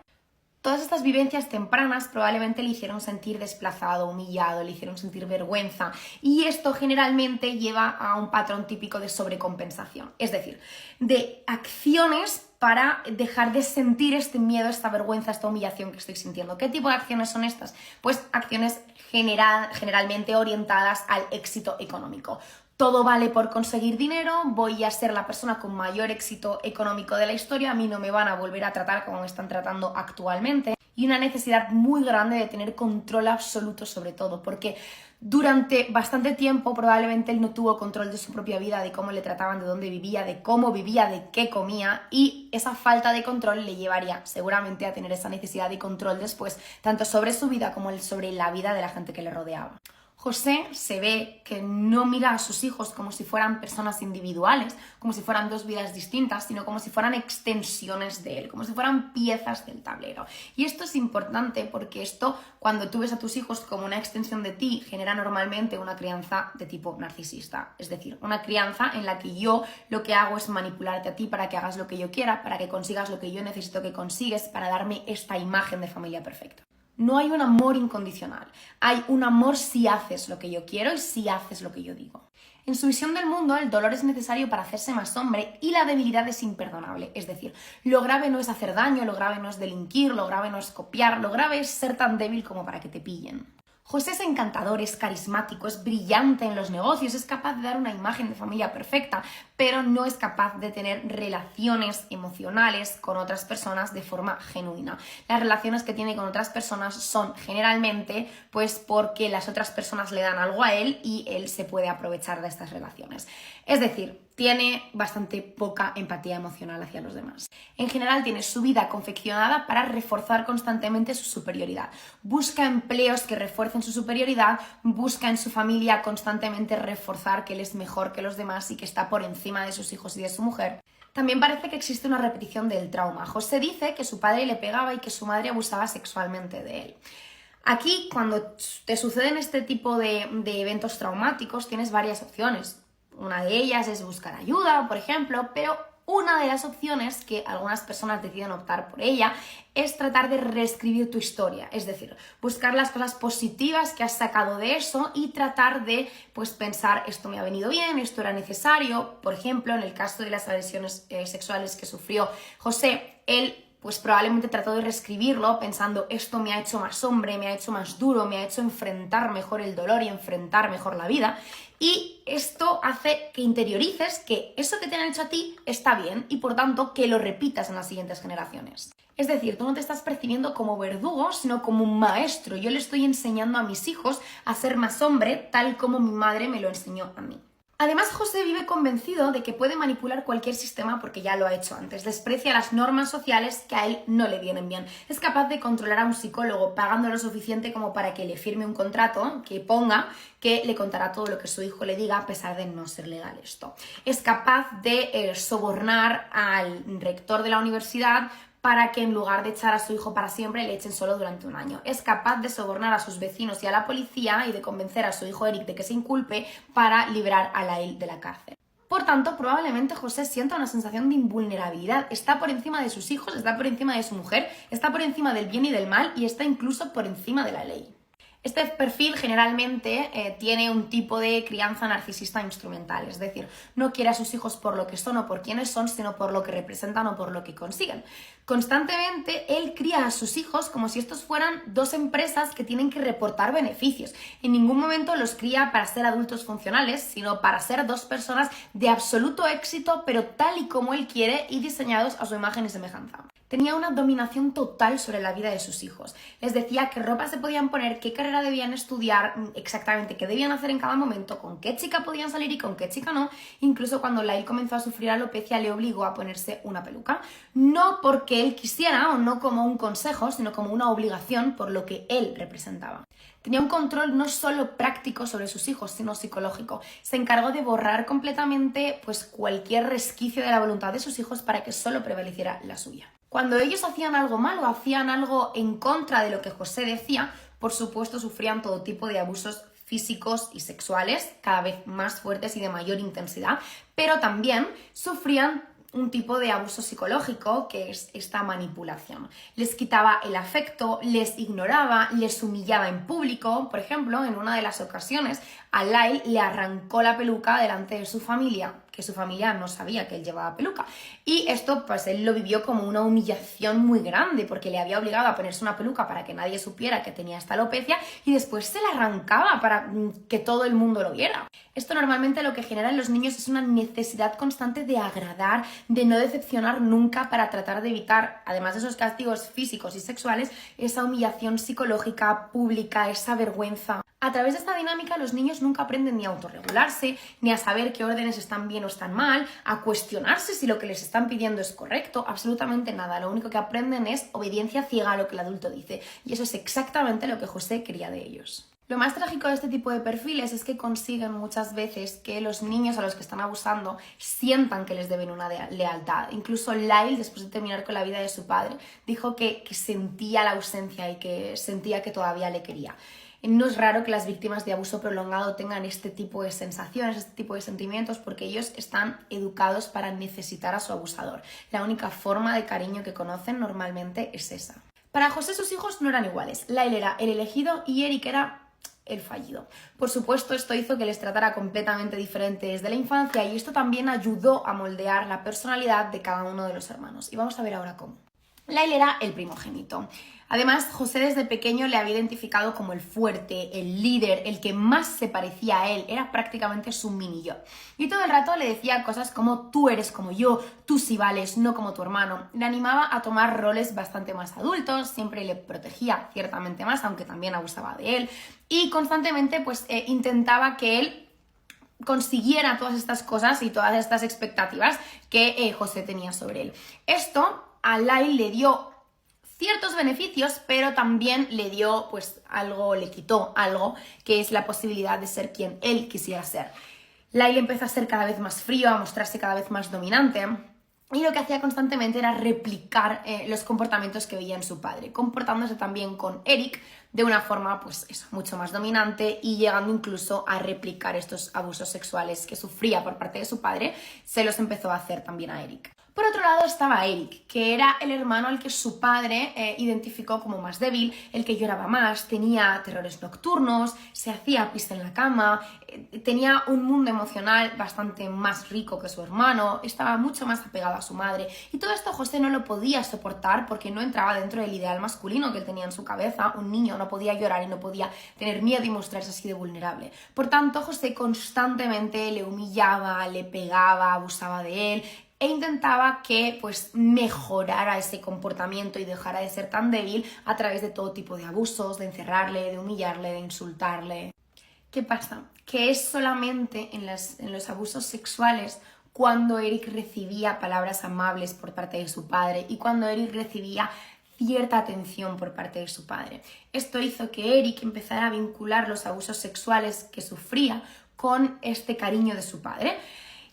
Todas estas vivencias tempranas probablemente le hicieron sentir desplazado, humillado, le hicieron sentir vergüenza, y esto generalmente lleva a un patrón típico de sobrecompensación, es decir, de acciones para dejar de sentir este miedo, esta vergüenza, esta humillación que estoy sintiendo. ¿Qué tipo de acciones son estas? Pues acciones generalmente orientadas al éxito económico. Todo vale por conseguir dinero, voy a ser la persona con mayor éxito económico de la historia, a mí no me van a volver a tratar como me están tratando actualmente. Y una necesidad muy grande de tener control absoluto sobre todo, porque durante bastante tiempo probablemente él no tuvo control de su propia vida, de cómo le trataban, de dónde vivía, de cómo vivía, de qué comía, y esa falta de control le llevaría seguramente a tener esa necesidad de control después, tanto sobre su vida como sobre la vida de la gente que le rodeaba. José se ve que no mira a sus hijos como si fueran personas individuales, como si fueran dos vidas distintas, sino como si fueran extensiones de él, como si fueran piezas del tablero. Y esto es importante porque esto, cuando tú ves a tus hijos como una extensión de ti, genera normalmente una crianza de tipo narcisista. Es decir, una crianza en la que yo lo que hago es manipularte a ti para que hagas lo que yo quiera, para que consigas lo que yo necesito que consigues, para darme esta imagen de familia perfecta. No hay un amor incondicional, hay un amor si haces lo que yo quiero y si haces lo que yo digo. En su visión del mundo, el dolor es necesario para hacerse más hombre y la debilidad es imperdonable. Es decir, lo grave no es hacer daño, lo grave no es delinquir, lo grave no es copiar, lo grave es ser tan débil como para que te pillen. José es encantador, es carismático, es brillante en los negocios, es capaz de dar una imagen de familia perfecta, pero no es capaz de tener relaciones emocionales con otras personas de forma genuina. Las relaciones que tiene con otras personas son generalmente pues porque las otras personas le dan algo a él y él se puede aprovechar de estas relaciones. Es decir, tiene bastante poca empatía emocional hacia los demás. En general tiene su vida confeccionada para reforzar constantemente su superioridad. Busca empleos que refuercen su superioridad, busca en su familia constantemente reforzar que él es mejor que los demás y que está por encima de sus hijos y de su mujer. También parece que existe una repetición del trauma. José dice que su padre le pegaba y que su madre abusaba sexualmente de él. Aquí, cuando te suceden este tipo de eventos traumáticos, tienes varias opciones. Una de ellas es buscar ayuda, por ejemplo, pero una de las opciones que algunas personas deciden optar por ella es tratar de reescribir tu historia, es decir, buscar las cosas positivas que has sacado de eso y tratar de pues pensar esto me ha venido bien, esto era necesario. Por ejemplo, en el caso de las agresiones sexuales que sufrió José, él pues probablemente trató de reescribirlo pensando esto me ha hecho más hombre, me ha hecho más duro, me ha hecho enfrentar mejor el dolor y enfrentar mejor la vida, y esto hace que interiorices que eso que te han hecho a ti está bien y por tanto que lo repitas en las siguientes generaciones. Es decir, tú no te estás percibiendo como verdugo, sino como un maestro. Yo le estoy enseñando a mis hijos a ser más hombre tal como mi madre me lo enseñó a mí. Además, José vive convencido de que puede manipular cualquier sistema porque ya lo ha hecho antes. Desprecia las normas sociales que a él no le vienen bien. Es capaz de controlar a un psicólogo pagando lo suficiente como para que le firme un contrato que ponga que le contará todo lo que su hijo le diga a pesar de no ser legal esto. Es capaz de sobornar al rector de la universidad para que en lugar de echar a su hijo para siempre le echen solo durante un año. Es capaz de sobornar a sus vecinos y a la policía y de convencer a su hijo Eric de que se inculpe para librar a Lyle de la cárcel. Por tanto, probablemente José sienta una sensación de invulnerabilidad. Está por encima de sus hijos, está por encima de su mujer, está por encima del bien y del mal y está incluso por encima de la ley. Este perfil generalmente tiene un tipo de crianza narcisista instrumental, es decir, no quiere a sus hijos por lo que son o por quienes son, sino por lo que representan o por lo que consiguen. Constantemente él cría a sus hijos como si estos fueran dos empresas que tienen que reportar beneficios. En ningún momento los cría para ser adultos funcionales, sino para ser dos personas de absoluto éxito, pero tal y como él quiere y diseñados a su imagen y semejanza. Tenía una dominación total sobre la vida de sus hijos. Les decía qué ropa se podían poner, qué carrera debían estudiar, exactamente qué debían hacer en cada momento, con qué chica podían salir y con qué chica no. Incluso cuando Lyle comenzó a sufrir alopecia le obligó a ponerse una peluca. No porque él quisiera o no como un consejo, sino como una obligación por lo que él representaba. Tenía un control no solo práctico sobre sus hijos, sino psicológico. Se encargó de borrar completamente cualquier resquicio de la voluntad de sus hijos para que solo prevaleciera la suya. Cuando ellos hacían algo malo, hacían algo en contra de lo que José decía, por supuesto sufrían todo tipo de abusos físicos y sexuales, cada vez más fuertes y de mayor intensidad, pero también sufrían un tipo de abuso psicológico, que es esta manipulación. Les quitaba el afecto, les ignoraba, les humillaba en público. Por ejemplo, en una de las ocasiones, a Lyle le arrancó la peluca delante de su familia, que su familia no sabía que él llevaba peluca. Y esto, él lo vivió como una humillación muy grande, porque le había obligado a ponerse una peluca para que nadie supiera que tenía esta alopecia y después se la arrancaba para que todo el mundo lo viera. Esto normalmente lo que genera en los niños es una necesidad constante de agradar, de no decepcionar nunca para tratar de evitar, además de esos castigos físicos y sexuales, esa humillación psicológica, pública, esa vergüenza. A través de esta dinámica los niños nunca aprenden ni a autorregularse, ni a saber qué órdenes están bien o están mal, a cuestionarse si lo que les están pidiendo es correcto, absolutamente nada. Lo único que aprenden es obediencia ciega a lo que el adulto dice, y eso es exactamente lo que José quería de ellos. Lo más trágico de este tipo de perfiles es que consiguen muchas veces que los niños a los que están abusando sientan que les deben una lealtad. Incluso Lyle, después de terminar con la vida de su padre, dijo que sentía la ausencia y que sentía que todavía le quería. No es raro que las víctimas de abuso prolongado tengan este tipo de sensaciones, este tipo de sentimientos, porque ellos están educados para necesitar a su abusador. La única forma de cariño que conocen normalmente es esa. Para José sus hijos no eran iguales. Lyle era el elegido y Eric era el fallido. Por supuesto, esto hizo que les tratara completamente diferente desde la infancia y esto también ayudó a moldear la personalidad de cada uno de los hermanos. Y vamos a ver ahora cómo. Lyle era el primogénito. Además, José desde pequeño le había identificado como el fuerte, el líder, el que más se parecía a él, era prácticamente su mini yo. Y todo el rato le decía cosas como tú eres como yo, tú sí vales, no como tu hermano. Le animaba a tomar roles bastante más adultos, siempre le protegía ciertamente más, aunque también abusaba de él. Y constantemente intentaba que él consiguiera todas estas cosas y todas estas expectativas que José tenía sobre él. Esto a Lyle le dio ciertos beneficios, pero también le dio le quitó algo, que es la posibilidad de ser quien él quisiera ser. Lyle empezó a ser cada vez más frío, a mostrarse cada vez más dominante, y lo que hacía constantemente era replicar los comportamientos que veía en su padre, comportándose también con Eric de una forma mucho más dominante y llegando incluso a replicar estos abusos sexuales que sufría por parte de su padre, se los empezó a hacer también a Eric. Por otro lado estaba Eric, que era el hermano al que su padre identificó como más débil, el que lloraba más, tenía terrores nocturnos, se hacía pis en la cama, tenía un mundo emocional bastante más rico que su hermano, estaba mucho más apegado a su madre. Y todo esto José no lo podía soportar porque no entraba dentro del ideal masculino que él tenía en su cabeza. Un niño no podía llorar y no podía tener miedo y mostrarse así de vulnerable. Por tanto, José constantemente le humillaba, le pegaba, abusaba de él, e intentaba que mejorara ese comportamiento y dejara de ser tan débil a través de todo tipo de abusos, de encerrarle, de humillarle, de insultarle. ¿Qué pasa? Que es solamente en los abusos sexuales cuando Eric recibía palabras amables por parte de su padre y cuando Eric recibía cierta atención por parte de su padre. Esto hizo que Eric empezara a vincular los abusos sexuales que sufría con este cariño de su padre.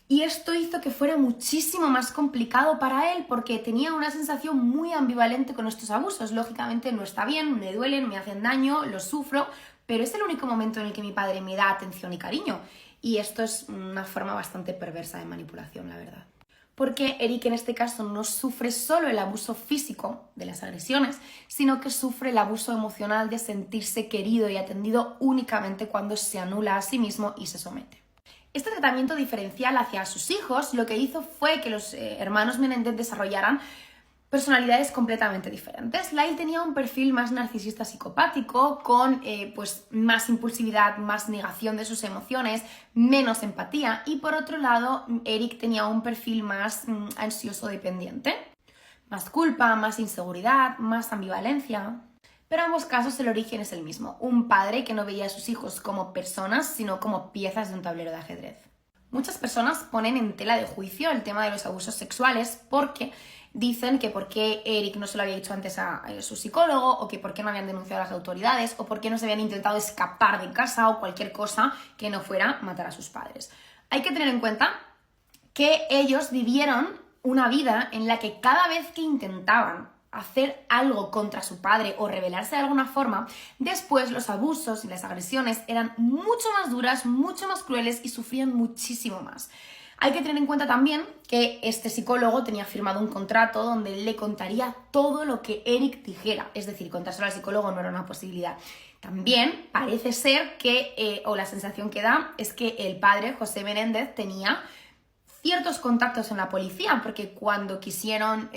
Y esto hizo que fuera muchísimo más complicado para él porque tenía una sensación muy ambivalente con estos abusos. Lógicamente no está bien, me duelen, me hacen daño, los sufro, pero es el único momento en el que mi padre me da atención y cariño. Y esto es una forma bastante perversa de manipulación, la verdad. Porque Eric en este caso no sufre solo el abuso físico de las agresiones, sino que sufre el abuso emocional de sentirse querido y atendido únicamente cuando se anula a sí mismo y se somete. Este tratamiento diferencial hacia sus hijos lo que hizo fue que los hermanos Menéndez desarrollaran personalidades completamente diferentes. Lyle tenía un perfil más narcisista psicopático, con más impulsividad, más negación de sus emociones, menos empatía, y por otro lado, Eric tenía un perfil más ansioso dependiente, más culpa, más inseguridad, más ambivalencia. Pero en ambos casos el origen es el mismo, un padre que no veía a sus hijos como personas, sino como piezas de un tablero de ajedrez. Muchas personas ponen en tela de juicio el tema de los abusos sexuales porque dicen que por qué Eric no se lo había dicho antes a su psicólogo, o que por qué no habían denunciado a las autoridades, o por qué no se habían intentado escapar de casa o cualquier cosa que no fuera matar a sus padres. Hay que tener en cuenta que ellos vivieron una vida en la que cada vez que intentaban hacer algo contra su padre o rebelarse de alguna forma, después los abusos y las agresiones eran mucho más duras, mucho más crueles y sufrían muchísimo más. Hay que tener en cuenta también que este psicólogo tenía firmado un contrato donde él le contaría todo lo que Eric dijera, es decir, contárselo al psicólogo no era una posibilidad. También parece ser que, o la sensación que da, es que el padre, José Menéndez, tenía ciertos contactos en la policía, porque cuando quisieron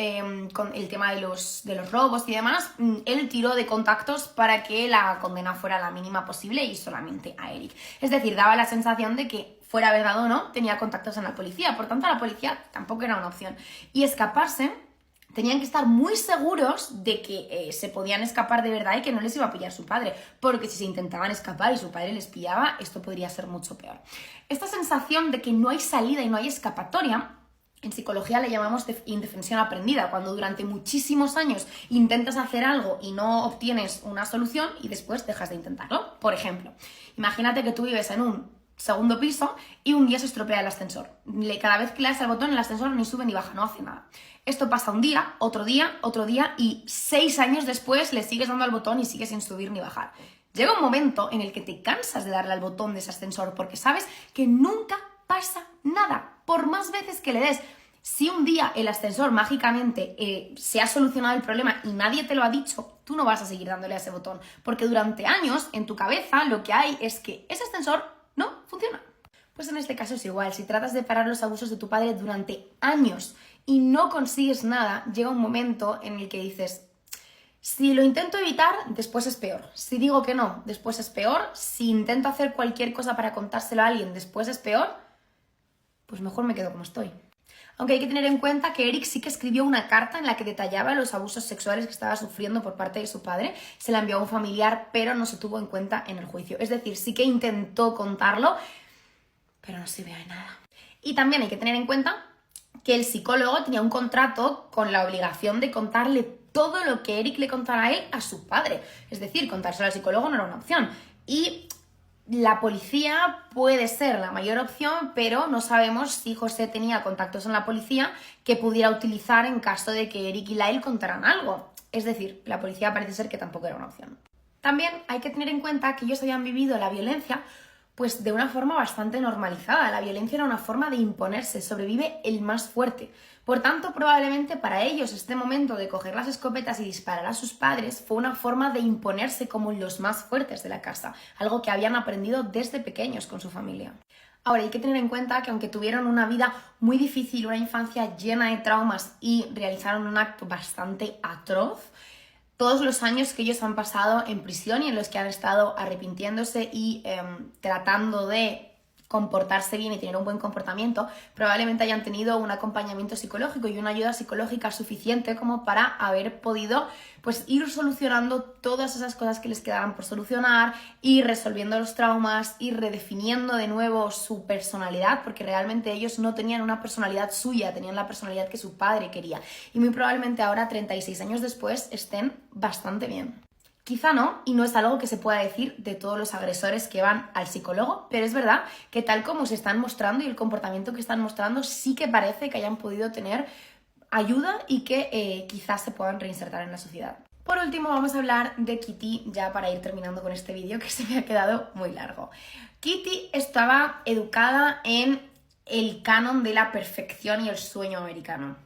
con el tema de los robos y demás, él tiró de contactos para que la condena fuera la mínima posible y solamente a Eric. Es decir, daba la sensación de que, fuera verdad o no, tenía contactos en la policía, por tanto la policía tampoco era una opción. Y escaparse, tenían que estar muy seguros de que se podían escapar de verdad y que no les iba a pillar su padre, porque si se intentaban escapar y su padre les pillaba, esto podría ser mucho peor. Esta sensación de que no hay salida y no hay escapatoria, en psicología le llamamos indefensión aprendida, cuando durante muchísimos años intentas hacer algo y no obtienes una solución y después dejas de intentarlo. Por ejemplo, imagínate que tú vives en un segundo piso y un día se estropea el ascensor. Cada vez que le das al botón el ascensor ni sube ni baja, no hace nada. Esto pasa un día, otro día y 6 años después le sigues dando al botón y sigue sin subir ni bajar. Llega un momento en el que te cansas de darle al botón de ese ascensor porque sabes que nunca pasa nada, por más veces que le des. Si un día el ascensor mágicamente se ha solucionado el problema y nadie te lo ha dicho, tú no vas a seguir dándole a ese botón, porque durante años en tu cabeza lo que hay es que ese ascensor no funciona. Pues en este caso es igual, si tratas de parar los abusos de tu padre durante años y no consigues nada, llega un momento en el que dices, si lo intento evitar, después es peor. Si digo que no, después es peor. Si intento hacer cualquier cosa para contárselo a alguien, después es peor. Pues mejor me quedo como estoy. Aunque hay que tener en cuenta que Eric sí que escribió una carta en la que detallaba los abusos sexuales que estaba sufriendo por parte de su padre. Se la envió a un familiar, pero no se tuvo en cuenta en el juicio. Es decir, sí que intentó contarlo, pero no sirvió de nada. Y también hay que tener en cuenta que el psicólogo tenía un contrato con la obligación de contarle todo lo que Eric le contara a él a su padre. Es decir, contárselo al psicólogo no era una opción. Y la policía puede ser la mayor opción, pero no sabemos si José tenía contactos en la policía que pudiera utilizar en caso de que Eric y Lyle contaran algo. Es decir, la policía parece ser que tampoco era una opción. También hay que tener en cuenta que ellos habían vivido la violencia pues de una forma bastante normalizada. La violencia era una forma de imponerse, sobrevive el más fuerte. Por tanto, probablemente para ellos este momento de coger las escopetas y disparar a sus padres fue una forma de imponerse como los más fuertes de la casa, algo que habían aprendido desde pequeños con su familia. Ahora, hay que tener en cuenta que aunque tuvieron una vida muy difícil, una infancia llena de traumas y realizaron un acto bastante atroz, todos los años que ellos han pasado en prisión y en los que han estado arrepintiéndose y tratando de comportarse bien y tener un buen comportamiento, probablemente hayan tenido un acompañamiento psicológico y una ayuda psicológica suficiente como para haber podido pues ir solucionando todas esas cosas que les quedaban por solucionar, ir resolviendo los traumas, ir redefiniendo de nuevo su personalidad, porque realmente ellos no tenían una personalidad suya, tenían la personalidad que su padre quería. Y muy probablemente ahora, 36 años después, estén bastante bien. Quizá no, y no es algo que se pueda decir de todos los agresores que van al psicólogo, pero es verdad que tal como se están mostrando y el comportamiento que están mostrando, sí que parece que hayan podido tener ayuda y que quizás se puedan reinsertar en la sociedad. Por último, vamos a hablar de Kitty, ya para ir terminando con este vídeo que se me ha quedado muy largo. Kitty estaba educada en el canon de la perfección y el sueño americano.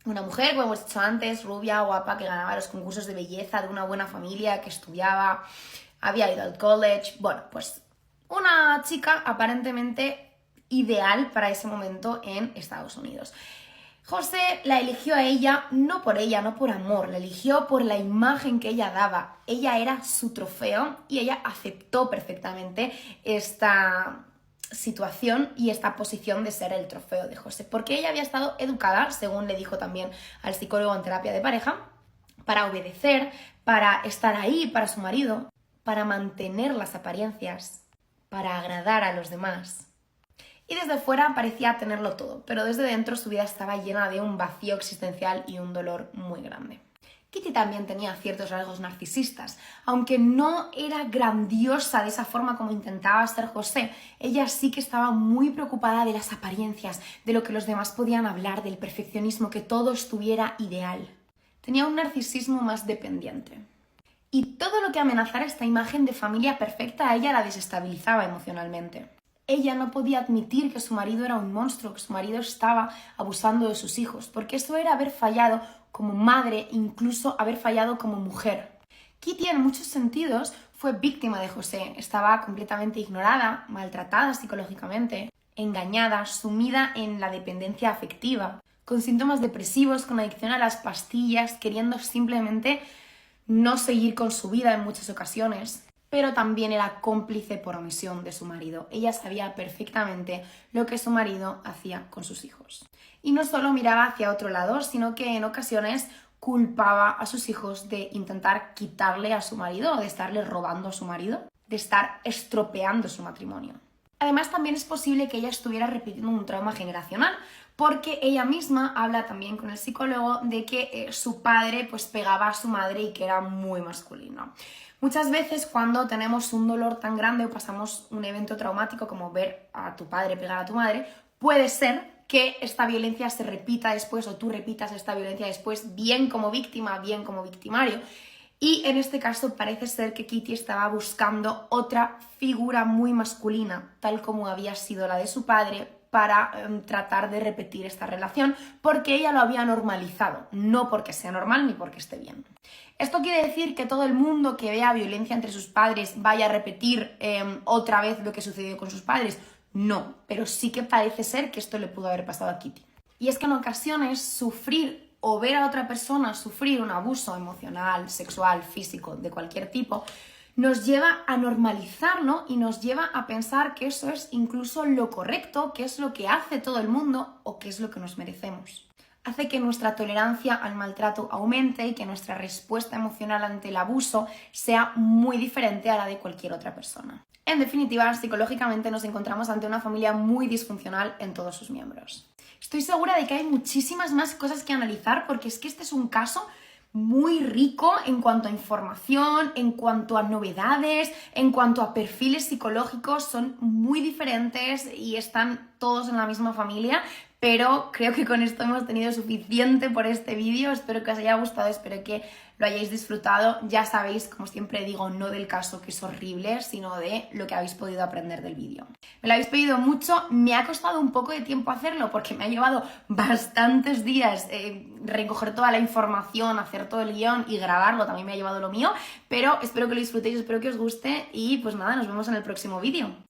Una mujer, como hemos dicho antes, rubia, guapa, que ganaba los concursos de belleza, de una buena familia, que estudiaba, había ido al college. Bueno, pues una chica aparentemente ideal para ese momento en Estados Unidos. José la eligió a ella, no por amor, la eligió por la imagen que ella daba. Ella era su trofeo y ella aceptó perfectamente esta situación y esta posición de ser el trofeo de José, porque ella había estado educada, según le dijo también al psicólogo en terapia de pareja, para obedecer, para estar ahí para su marido, para mantener las apariencias, para agradar a los demás. Y desde fuera parecía tenerlo todo, pero desde dentro su vida estaba llena de un vacío existencial y un dolor muy grande. Kitty también tenía ciertos rasgos narcisistas, aunque no era grandiosa de esa forma como intentaba ser José. Ella sí que estaba muy preocupada de las apariencias, de lo que los demás podían hablar, del perfeccionismo, que todo estuviera ideal. Tenía un narcisismo más dependiente. Y todo lo que amenazara esta imagen de familia perfecta a ella la desestabilizaba emocionalmente. Ella no podía admitir que su marido era un monstruo, que su marido estaba abusando de sus hijos, porque eso era haber fallado como madre, incluso haber fallado como mujer. Kitty en muchos sentidos fue víctima de José, estaba completamente ignorada, maltratada psicológicamente, engañada, sumida en la dependencia afectiva, con síntomas depresivos, con adicción a las pastillas, queriendo simplemente no seguir con su vida en muchas ocasiones. Pero también era cómplice por omisión de su marido. Ella sabía perfectamente lo que su marido hacía con sus hijos. Y no solo miraba hacia otro lado, sino que en ocasiones culpaba a sus hijos de intentar quitarle a su marido, de estarle robando a su marido, de estar estropeando su matrimonio. Además, también es posible que ella estuviera repitiendo un trauma generacional, porque ella misma habla también con el psicólogo de que su padre pues pegaba a su madre y que era muy masculino. Muchas veces cuando tenemos un dolor tan grande o pasamos un evento traumático como ver a tu padre pegar a tu madre, puede ser que esta violencia se repita después o tú repitas esta violencia después, bien como víctima, bien como victimario. Y en este caso parece ser que Kitty estaba buscando otra figura muy masculina, tal como había sido la de su padre, para tratar de repetir esta relación, porque ella lo había normalizado, no porque sea normal ni porque esté bien. ¿Esto quiere decir que todo el mundo que vea violencia entre sus padres vaya a repetir otra vez lo que sucedió con sus padres? No, pero sí que parece ser que esto le pudo haber pasado a Kitty. Y es que en ocasiones sufrir o ver a otra persona sufrir un abuso emocional, sexual, físico, de cualquier tipo, nos lleva a normalizarlo y nos lleva a pensar que eso es incluso lo correcto, que es lo que hace todo el mundo o que es lo que nos merecemos. Hace que nuestra tolerancia al maltrato aumente y que nuestra respuesta emocional ante el abuso sea muy diferente a la de cualquier otra persona. En definitiva, psicológicamente nos encontramos ante una familia muy disfuncional en todos sus miembros. Estoy segura de que hay muchísimas más cosas que analizar porque es que este es un caso muy rico en cuanto a información, en cuanto a novedades, en cuanto a perfiles psicológicos, son muy diferentes y están todos en la misma familia, pero creo que con esto hemos tenido suficiente por este vídeo. Espero que os haya gustado, espero que lo hayáis disfrutado. Ya sabéis, como siempre digo, no del caso que es horrible, sino de lo que habéis podido aprender del vídeo. Me lo habéis pedido mucho, me ha costado un poco de tiempo hacerlo porque me ha llevado bastantes días recoger toda la información, hacer todo el guión y grabarlo, también me ha llevado lo mío, pero espero que lo disfrutéis, espero que os guste y pues nada, nos vemos en el próximo vídeo.